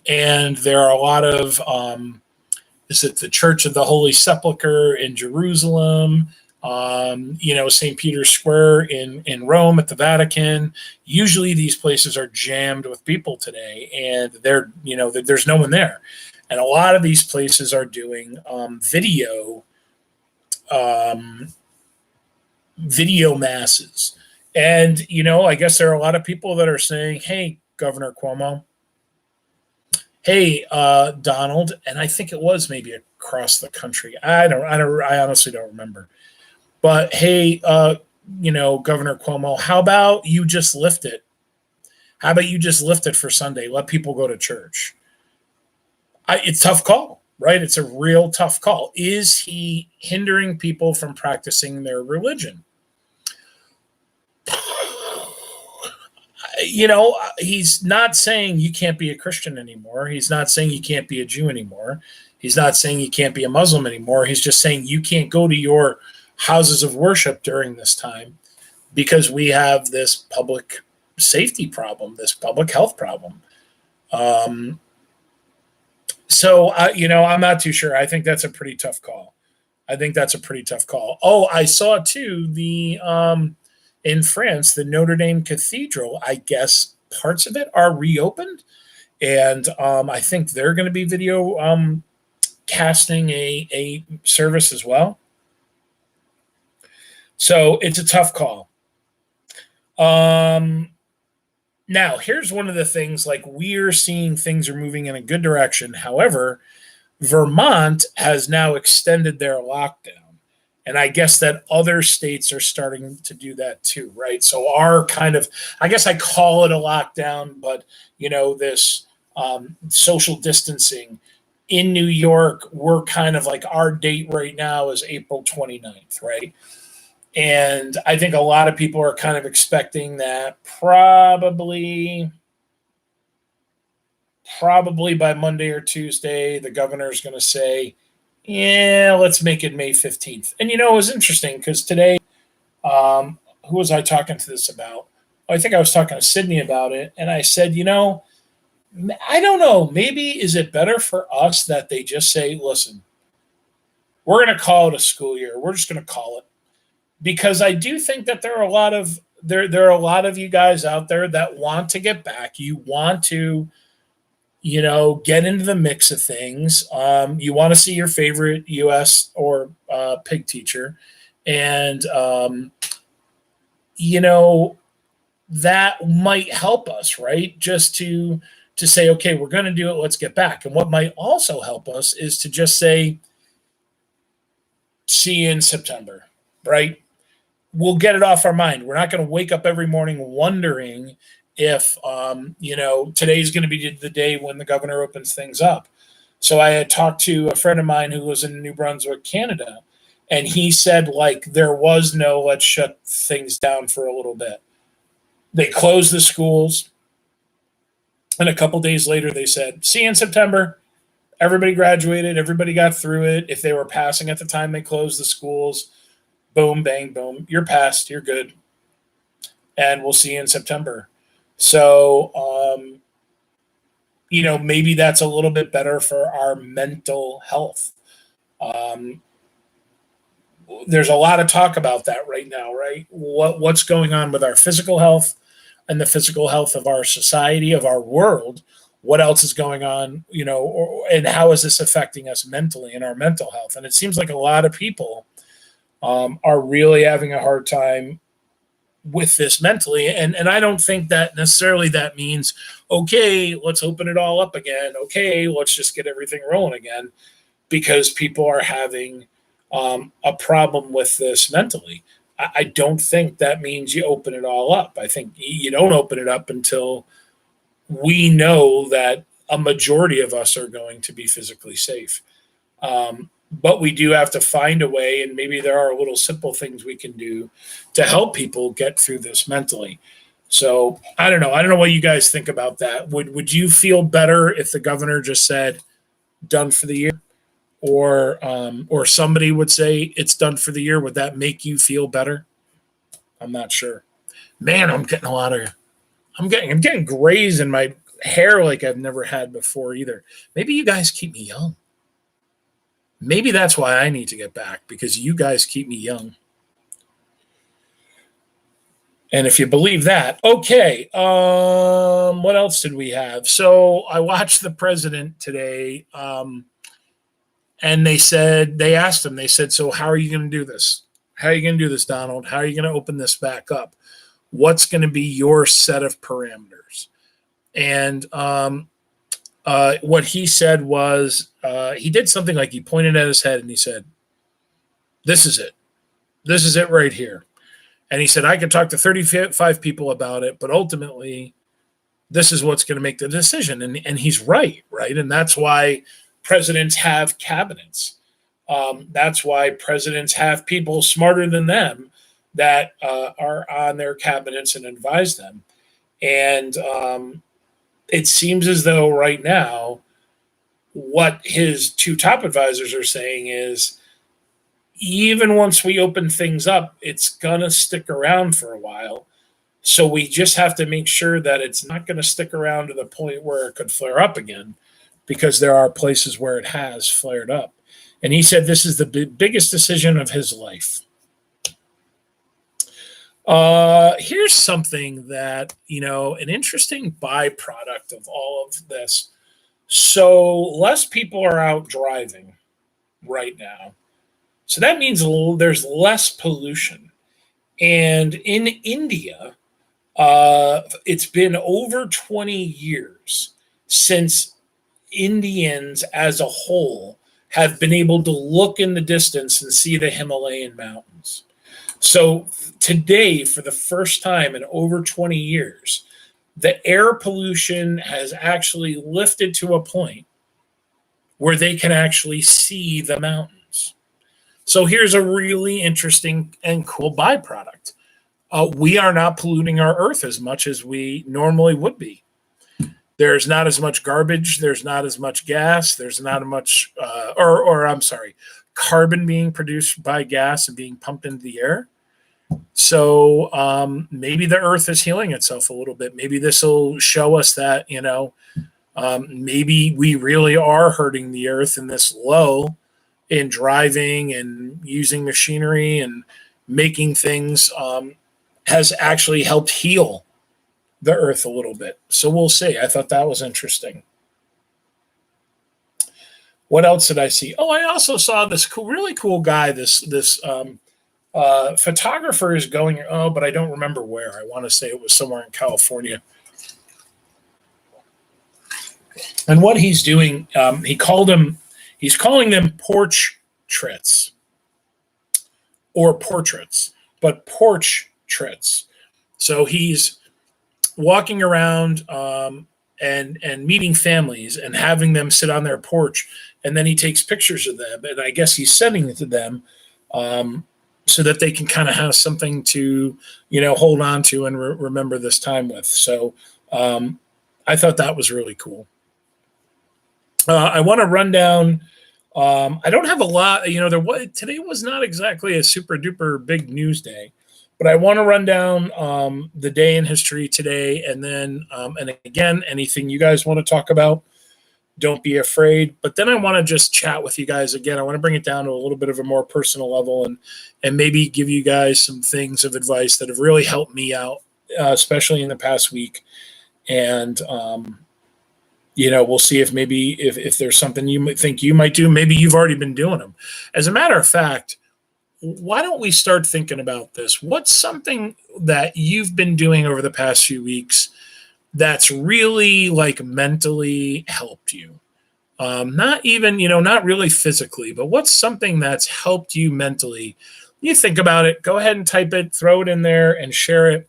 And there are a lot of, is it the Church of the Holy Sepulchre in Jerusalem? St. Peter's Square in Rome at the Vatican. Usually these places are jammed with people today, and there's no one there. And a lot of these places are doing video masses. And, I guess there are a lot of people that are saying, hey, Governor Cuomo, hey, Donald, and I think it was maybe across the country. I honestly don't remember. But hey, Governor Cuomo, how about you just lift it? How about you just lift it for Sunday? Let people go to church. It's a tough call, right? It's a real tough call. Is he hindering people from practicing their religion? He's not saying you can't be a Christian anymore. He's not saying you can't be a Jew anymore. He's not saying you can't be a Muslim anymore. He's just saying you can't go to your houses of worship during this time because we have this public safety problem, this public health problem. So, I'm not too sure. I think that's a pretty tough call. Oh, I saw too, in France, the Notre Dame Cathedral, I guess parts of it are reopened. And I think they're going to be video casting a service as well. So it's a tough call. Now, here's one of the things, like, we're seeing things are moving in a good direction. However, Vermont has now extended their lockdown. And I guess that other states are starting to do that too, right? So I guess I call it a lockdown, but, this social distancing in New York, we're kind of like our date right now is April 29th, right? And I think a lot of people are kind of expecting that probably by Monday or Tuesday, the governor is going to say, yeah, let's make it May 15th. And it was interesting because today, who was I talking to this about? I think I was talking to Sydney about it. And I said, I don't know. Maybe is it better for us that they just say, listen, we're going to call it a school year. We're just going to call it. Because I do think that there are a lot of you guys out there that want to get back. You want to get into the mix of things. You want to see your favorite U.S. or pig teacher, and that might help us, right? Just to say, okay, we're going to do it. Let's get back. And what might also help us is to just say, see you in September, right? We'll get it off our mind. We're not going to wake up every morning wondering if today's going to be the day when the governor opens things up. So I had talked to a friend of mine who was in New Brunswick, Canada, and he said there was no let's shut things down for a little bit. They closed the schools, and a couple days later they said, see you in September. Everybody graduated. Everybody got through it. If they were passing at the time they closed the schools, boom, bang, boom, you're passed. You're good. And we'll see you in September. So, maybe that's a little bit better for our mental health. There's a lot of talk about that right now, right? What's going on with our physical health and the physical health of our society, of our world? What else is going on, and how is this affecting us mentally and our mental health? And it seems like a lot of people are really having a hard time with this mentally. And I don't think that necessarily that means, okay, let's open it all up again. Okay, let's just get everything rolling again, because people are having a problem with this mentally. I don't think that means you open it all up. I think you don't open it up until we know that a majority of us are going to be physically safe. But we do have to find a way, and maybe there are little simple things we can do to help people get through this mentally. So I don't know. I don't know what you guys think about that. Would you feel better if the governor just said done for the year, or somebody would say it's done for the year? Would that make you feel better? I'm not sure. Man, I'm getting grays in my hair like I've never had before either. Maybe you guys keep me young. Maybe that's why I need to get back, because you guys keep me young. And if you believe that, okay. What else did we have? So I watched the president today, and they asked him, so how are you going to do this? How are you going to do this, Donald? How are you going to open this back up? What's going to be your set of parameters? And what he said was, he did something like he pointed at his head and he said, this is it. This is it right here. And he said, I could talk to 35 people about it, but ultimately, this is what's going to make the decision. And he's right? And that's why presidents have cabinets. That's why presidents have people smarter than them that are on their cabinets and advise them. And it seems as though right now, what his two top advisors are saying is, even once we open things up, it's going to stick around for a while. So we just have to make sure that it's not going to stick around to the point where it could flare up again, because there are places where it has flared up. And he said this is the biggest decision of his life. Here's something that, an interesting byproduct of all of this. So less people are out driving right now. So that means there's less pollution. And in India, it's been over 20 years since Indians as a whole have been able to look in the distance and see the Himalayan mountains. So today, for the first time in over 20 years, the air pollution has actually lifted to a point where they can actually see the mountains. So here's a really interesting and cool byproduct. We are not polluting our earth as much as we normally would be. There's not as much garbage. There's not as much gas. There's not as much, or I'm sorry, carbon being produced by gas and being pumped into the air. So maybe the earth is healing itself a little bit. Maybe this will show us that, maybe we really are hurting the earth in this low in driving and using machinery and making things has actually helped heal the earth a little bit. So we'll see. I thought that was interesting. What else did I see? Oh, I also saw this really cool guy. This photographer is going. Oh, but I don't remember where. I want to say it was somewhere in California. And what he's doing, he's calling them portraits or portraits, but portraits. So he's walking around and meeting families and having them sit on their porch, and then he takes pictures of them, and I guess he's sending it to them so that they can kind of have something to hold on to and remember this time with. So I thought that was really cool. I want to run down. I don't have a lot. Today was not exactly a super duper big news day, but I want to run down the day in history today, and then and again, anything you guys want to talk about, don't be afraid. But then I want to just chat with you guys again. I want to bring it down to a little bit of a more personal level, and maybe give you guys some things of advice that have really helped me out, especially in the past week. And we'll see if maybe if there's something you might think you might do. Maybe you've already been doing them. As a matter of fact, why don't we start thinking about this? What's something that you've been doing over the past few weeks that's really mentally helped you? Not even, not really physically, but what's something that's helped you mentally? You think about it, go ahead and type it, throw it in there and share it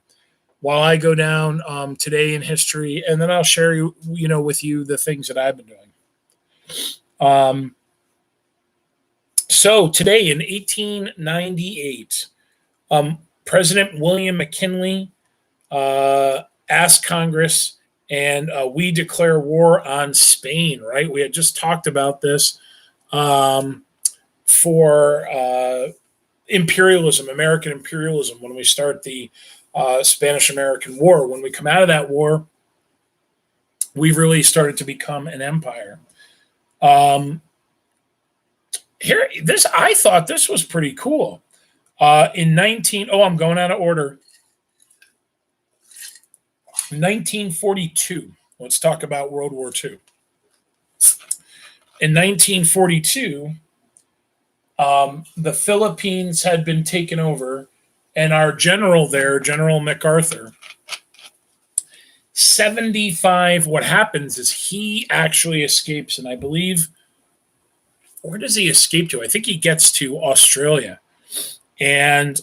while I go down today in history, and then I'll share with you the things that I've been doing. So today in 1898, President William McKinley asked Congress, and we declare war on Spain, right? We had just talked about this for imperialism, American imperialism, when we start the Spanish-American War. When we come out of that war, we've really started to become an empire. I thought this was pretty cool. I'm going out of order. 1942. Let's talk about World War II. In 1942, the Philippines had been taken over, and our general there, General MacArthur, 75, what happens is he actually escapes, and I believe, where does he escape to? I think he gets to Australia, and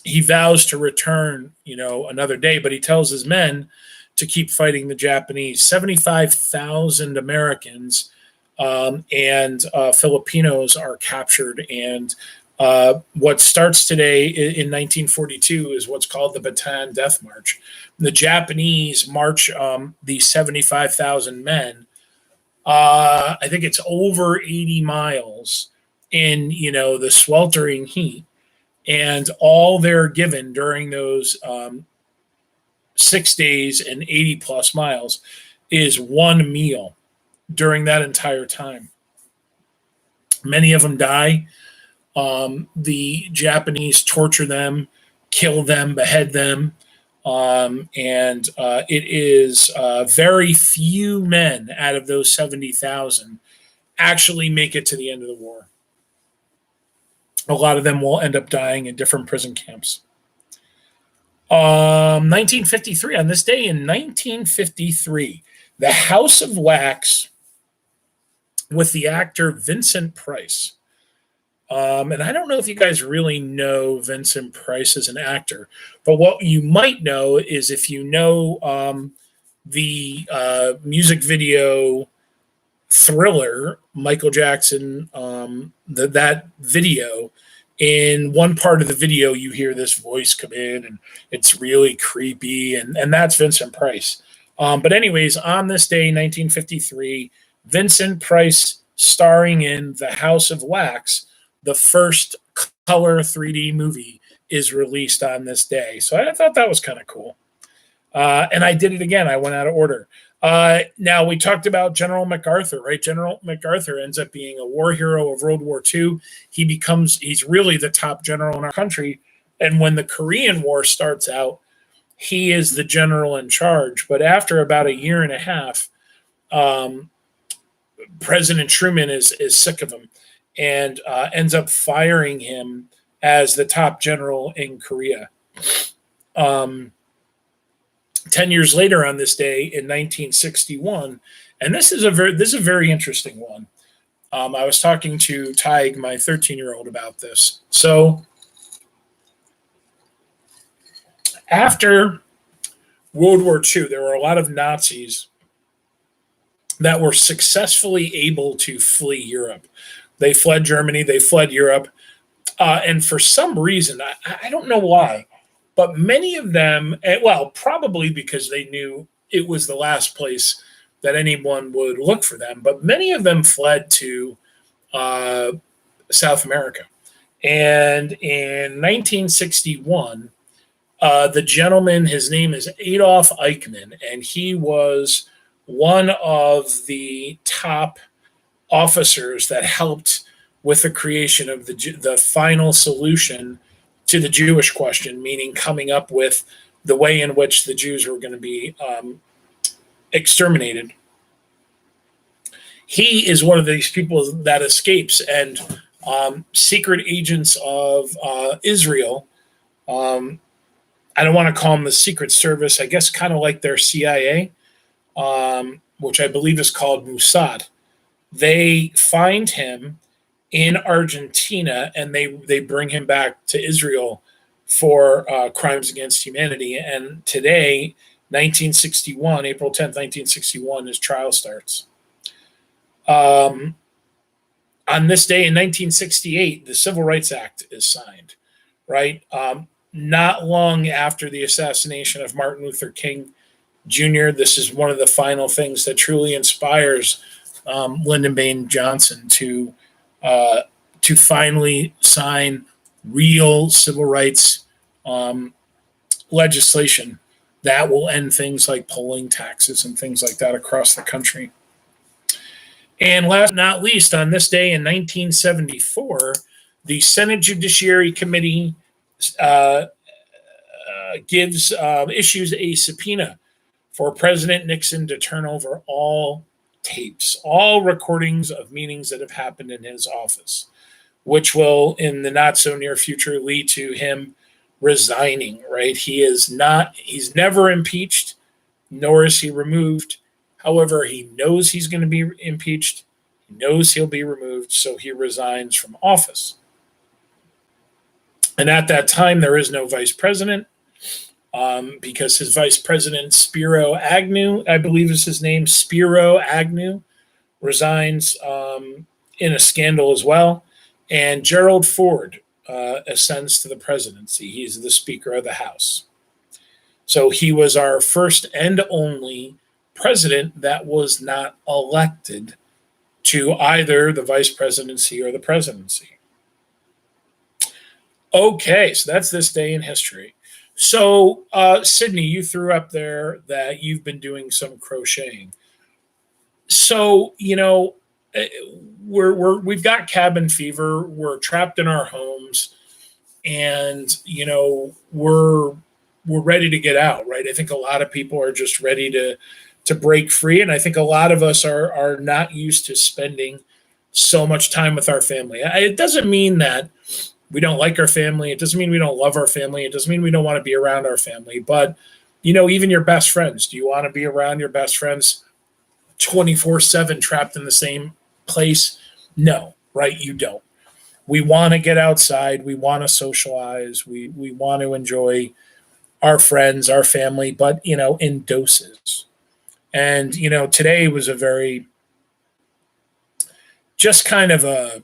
he vows to return, another day, but he tells his men to keep fighting the Japanese. 75,000 Americans and Filipinos are captured, and what starts today in 1942 is what's called the Bataan Death March. The Japanese march these 75,000 men. I think it's over 80 miles in the sweltering heat, and all they're given during those 6 days and 80 plus miles is one meal during that entire time. Many of them die. The Japanese torture them, kill them, behead them, and it is very few men out of those 70,000 actually make it to the end of the war. A lot of them will end up dying in different prison camps. 1953, on this day in 1953, the House of Wax with the actor Vincent Price. And I don't know if you guys really know Vincent Price as an actor, but what you might know is if you know the music video Thriller, Michael Jackson, that video. In one part of the video, you hear this voice come in, and it's really creepy, and that's Vincent Price. But anyways, on this day, 1953, Vincent Price starring in The House of Wax, the first color 3D movie, is released on this day. So I thought that was kind of cool. And I did it again. I went out of order. Now, we talked about General MacArthur, right? General MacArthur ends up being a war hero of World War II. He's really the top general in our country. And when the Korean War starts out, he is the general in charge. But after about a year and a half, President Truman is sick of him and ends up firing him as the top general in Korea. 10 years later on this day in 1961, and this is a very interesting one. I was talking to Tig, my 13-year-old, about this. So after World War II, there were a lot of Nazis that were successfully able to flee Europe. They fled Germany, they fled Europe, and for some reason, I don't know why, but many of them, well, probably because they knew it was the last place that anyone would look for them, but many of them fled to South America. And in 1961, the gentleman, his name is Adolf Eichmann, and he was one of the top officers that helped with the creation of the final solution to the Jewish question, meaning coming up with the way in which the Jews were going to be exterminated. He is one of these people that escapes, and secret agents of Israel, I don't want to call them the Secret Service, I guess kind of like their CIA, which I believe is called Mossad. They find him in Argentina, and they bring him back to Israel for crimes against humanity. And today, 1961, April 10th, 1961, his trial starts. On this day in 1968, the Civil Rights Act is signed, right? Not long after the assassination of Martin Luther King Jr., this is one of the final things that truly inspires Lyndon Baines Johnson to finally sign real civil rights legislation that will end things like polling taxes and things like that across the country. And last but not least, on this day in 1974, the Senate Judiciary Committee issues a subpoena for President Nixon to turn over all tapes, all recordings of meetings that have happened in his office, which will, in the not so near future, lead to him resigning, right? He's never impeached, nor is he removed. However, he knows he's going to be impeached. He knows he'll be removed, so he resigns from office. And at that time, there is no vice president, because his vice president, Spiro Agnew, I believe is his name, Spiro Agnew, resigns in a scandal as well. And Gerald Ford ascends to the presidency. He's the Speaker of the House. So he was our first and only president that was not elected to either the vice presidency or the presidency. Okay, so that's this day in history. So, Sydney, you threw up there that you've been doing some crocheting. So, we've got cabin fever. We're trapped in our homes, and we're ready to get out, right? I think a lot of people are just ready to break free, and I think a lot of us are not used to spending so much time with our family. It doesn't mean that we don't like our family. It doesn't mean we don't love our family. It doesn't mean we don't want to be around our family. But, even your best friends, do you want to be around your best friends 24/7 trapped in the same place? No, right? You don't. We want to get outside. We want to socialize. We want to enjoy our friends, our family, but, in doses. And, today was a very just kind of a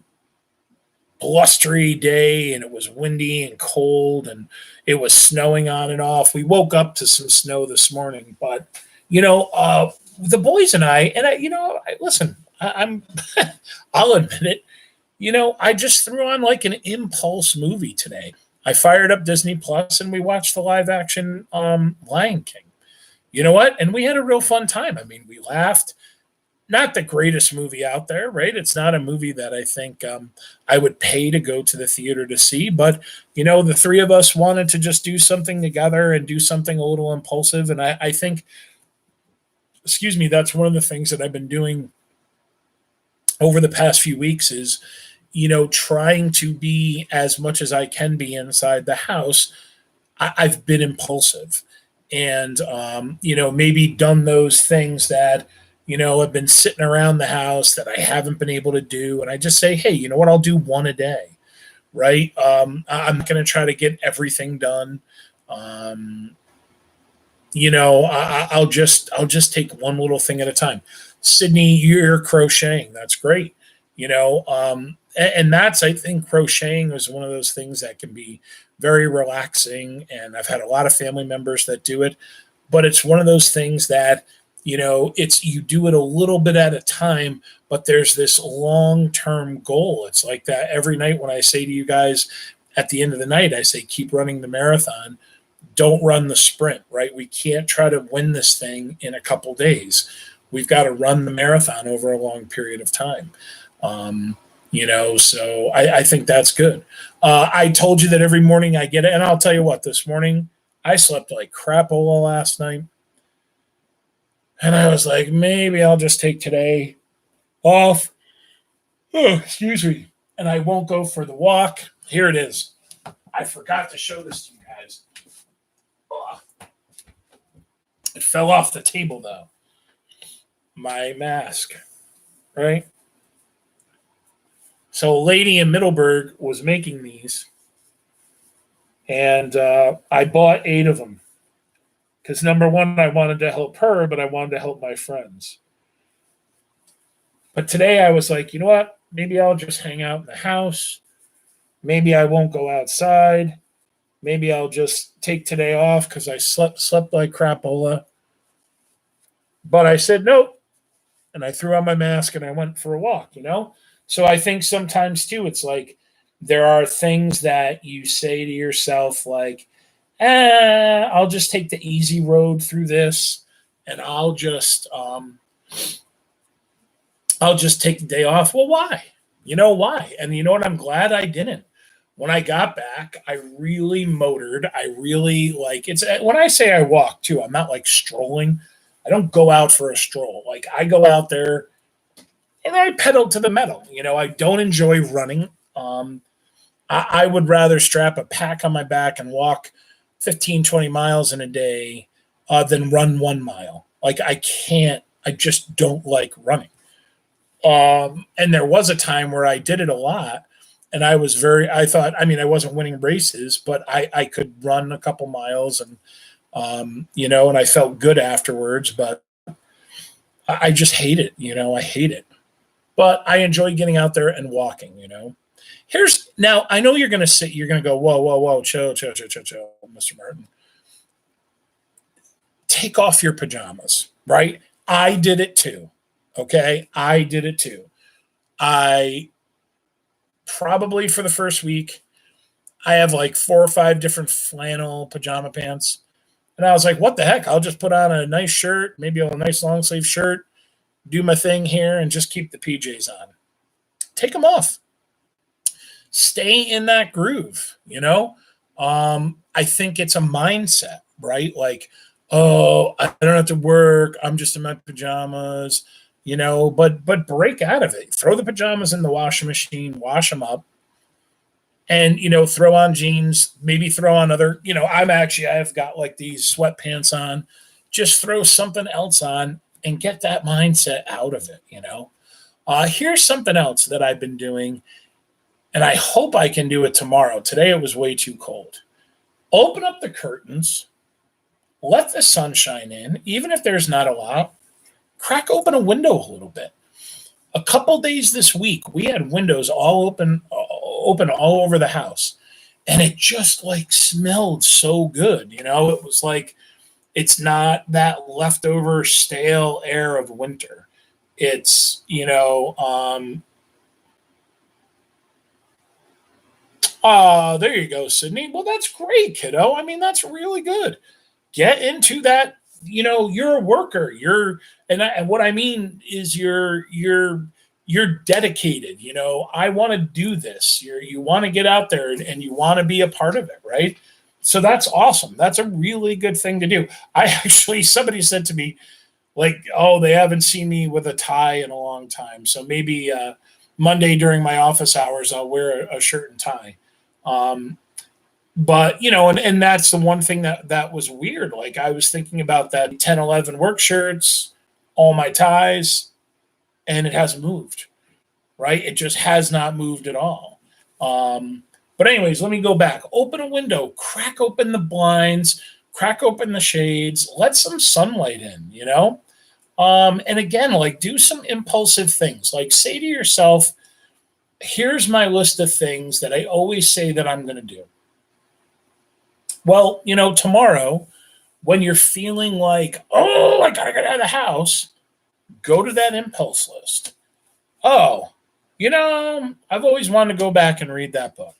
blustery day, and it was windy and cold, and it was snowing on and off. We woke up to some snow this morning, but the boys and listen, I'm I'll admit it. I just threw on like an impulse movie today. I fired up Disney Plus and we watched the live action Lion King. You know what? And we had a real fun time. I mean, we laughed. Not the greatest movie out there, right? It's not a movie that I think I would pay to go to the theater to see. But, the three of us wanted to just do something together and do something a little impulsive. And I think, excuse me, that's one of the things that I've been doing over the past few weeks is, trying to be as much as I can be inside the house. I've been impulsive and, maybe done those things that, have been sitting around the house that I haven't been able to do. And I just say, hey, you know what? I'll do one a day, right? I'm going to try to get everything done. I'll just take one little thing at a time. Sydney, you're crocheting. That's great. And that's, I think crocheting is one of those things that can be very relaxing. And I've had a lot of family members that do it, but it's one of those things that, it's you do it a little bit at a time, but there's this long-term goal. It's like that every night when I say to you guys at the end of the night, I say, keep running the marathon. Don't run the sprint, right? We can't try to win this thing in a couple days. We've got to run the marathon over a long period of time. So I think that's good. I told you that every morning I get it. And I'll tell you what, this morning I slept like crapola last night. And I was like, maybe I'll just take today off. Oh, excuse me. And I won't go for the walk. Here it is. I forgot to show this to you guys. Oh. It fell off the table, though. My mask, right? So a lady in Middleburg was making these. And I bought 8 of them. Because number one, I wanted to help her, but I wanted to help my friends. But today I was like, you know what? Maybe I'll just hang out in the house. Maybe I won't go outside. Maybe I'll just take today off because I slept like crapola. But I said nope. And I threw on my mask and I went for a walk, So I think sometimes too, it's like there are things that you say to yourself like, I'll just take the easy road through this, and I'll just take the day off. Well, why? Why? And you know what? I'm glad I didn't. When I got back, I really motored. I really it's when I say I walk too, I'm not like strolling. I don't go out for a stroll. Like I go out there and I pedal to the metal. I don't enjoy running. I would rather strap a pack on my back and walk 15, 20 miles in a day than run 1 mile. Like I just don't like running. And there was a time where I did it a lot and I thought, I wasn't winning races, but I could run a couple miles and, and I felt good afterwards, but I just hate it. I hate it, but I enjoy getting out there and walking, Now, I know you're going to go, whoa, chill, Mr. Martin. Take off your pajamas, right? I did it too, okay? I did it too. I probably for the first week, I have like 4 or 5 different flannel pajama pants. And I was like, what the heck? I'll just put on a nice shirt, maybe a nice long sleeve shirt, do my thing here, and just keep the PJs on. Take them off. Stay in that groove, I think it's a mindset, right? Like, oh, I don't have to work. I'm just in my pajamas, but break out of it. Throw the pajamas in the washing machine, wash them up, and, throw on jeans, maybe throw on other, I've got like these sweatpants on, just throw something else on and get that mindset out of it, Here's something else that I've been doing. And I hope I can do it tomorrow. Today it was way too cold. Open up the curtains. Let the sun shine in. Even if there's not a lot, crack open a window a little bit. A couple days this week, we had windows all open all over the house, and it just like smelled so good. It was like it's not that leftover stale air of winter. It's there you go, Sydney. Well, that's great, kiddo. I mean, that's really good. Get into that. You're a worker. And what I mean is you're dedicated. I want to do this. You want to get out there and you want to be a part of it, right? So that's awesome. That's a really good thing to do. Somebody said to me, like, oh, they haven't seen me with a tie in a long time. So maybe Monday during my office hours, I'll wear a shirt and tie. But and that's the one thing that was weird. Like I was thinking about that 10, 11 work shirts, all my ties, and it hasn't moved, right? It just has not moved at all. But anyways, let me go back. Open a window, crack open the blinds, crack open the shades, let some sunlight in, and again, like do some impulsive things. Like say to yourself, here's my list of things that I always say that I'm going to do. Well, tomorrow when you're feeling like, oh, I got to get out of the house, go to that impulse list. Oh, I've always wanted to go back and read that book.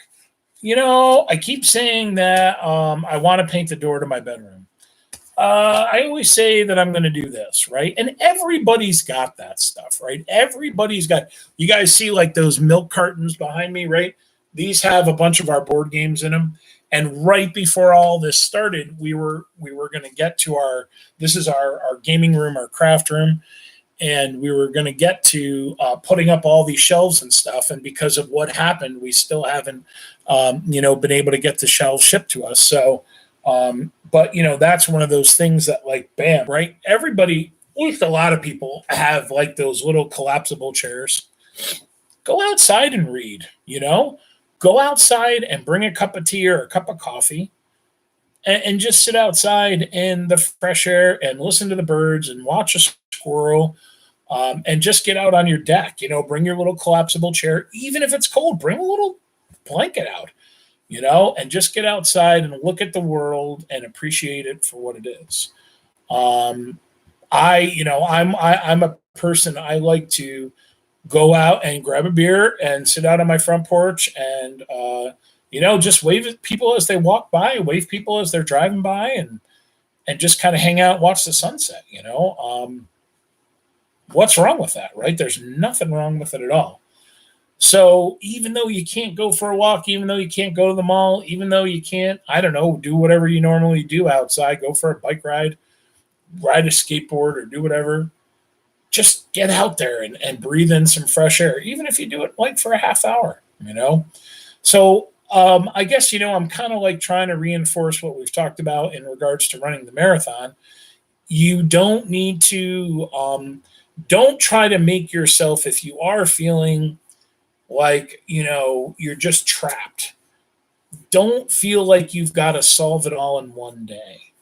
I keep saying that I want to paint the door to my bedroom. I always say that I'm going to do this, right? And everybody's got that stuff, right? You guys see like those milk cartons behind me, right? These have a bunch of our board games in them. And right before all this started, we were going to get to this is our gaming room, our craft room. And we were going to get to putting up all these shelves and stuff. And because of what happened, we still haven't, been able to get the shelves shipped to us. So, but that's one of those things that like, bam, right? Everybody, at least a lot of people have like those little collapsible chairs. Go outside and read, go outside and bring a cup of tea or a cup of coffee and just sit outside in the fresh air and listen to the birds and watch a squirrel. And just get out on your deck, bring your little collapsible chair. Even if it's cold, bring a little blanket out, and just get outside and look at the world and appreciate it for what it is. I'm a person, I like to go out and grab a beer and sit out on my front porch and, just wave at people as they walk by, wave people as they're driving by and just kind of hang out, watch the sunset, what's wrong with that, right? There's nothing wrong with it at all. So even though you can't go for a walk, even though you can't go to the mall, even though you can't, I don't know, do whatever you normally do outside, go for a bike ride a skateboard or do whatever, just get out there and breathe in some fresh air, even if you do it like for a half hour, So I guess, I'm kind of like trying to reinforce what we've talked about in regards to running the marathon. You don't need to, don't try to make yourself, if you are feeling like, you're just trapped, don't feel like you've got to solve it all in one day.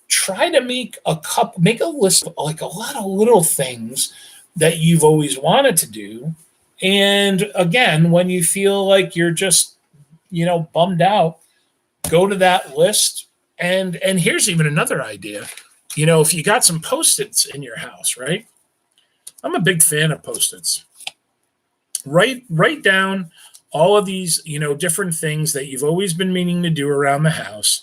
Try to make a list of like a lot of little things that you've always wanted to do. And again, when you feel like you're just, bummed out, go to that list. And here's even another idea. If you got some Post-its in your house, right? I'm a big fan of Post-its. Write down all of these, different things that you've always been meaning to do around the house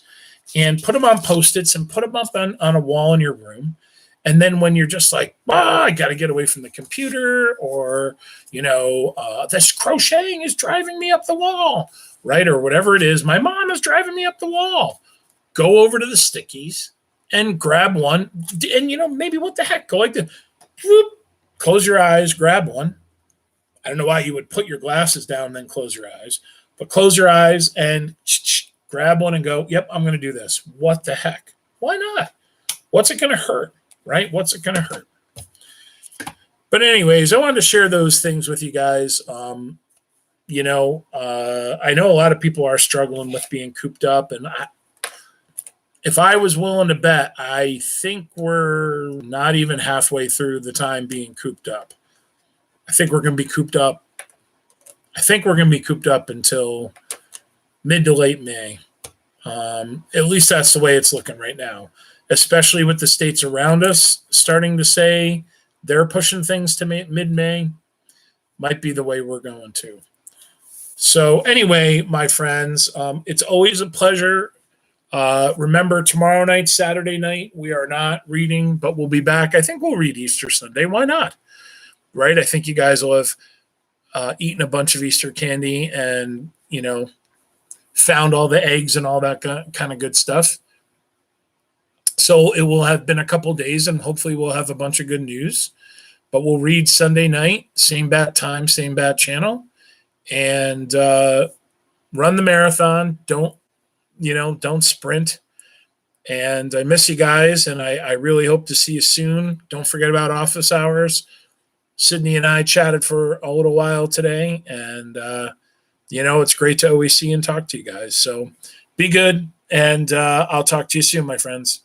and put them on Post-its and put them up on a wall in your room. And then when you're just like, I got to get away from the computer or, this crocheting is driving me up the wall, right? Or whatever it is. My mom is driving me up the wall. Go over to the stickies and grab one. And, maybe what the heck, go like this. Whoop, close your eyes, grab one. I don't know why you would put your glasses down and then close your eyes, but close your eyes and grab one and go, yep, I'm going to do this. What the heck? Why not? What's it going to hurt, right? What's it going to hurt? But anyways, I wanted to share those things with you guys. I know a lot of people are struggling with being cooped up, and if I was willing to bet, I think we're not even halfway through the time being cooped up. I think we're going to be cooped up. I think we're going to be cooped up until mid to late May. At least that's the way it's looking right now, especially with the states around us starting to say they're pushing things to mid-May. Might be the way we're going to. So anyway, my friends, it's always a pleasure. Remember, tomorrow night, Saturday night, we are not reading, but we'll be back. I think we'll read Easter Sunday. Why not? Right? I think you guys will have eaten a bunch of Easter candy and, found all the eggs and all that kind of good stuff. So it will have been a couple days, and hopefully we'll have a bunch of good news. But we'll read Sunday night, same bat time, same bat channel, and run the marathon. Don't sprint. And I miss you guys, and I really hope to see you soon. Don't forget about office hours. Sydney and I chatted for a little while today, and it's great to always see and talk to you guys. So be good, and I'll talk to you soon, my friends.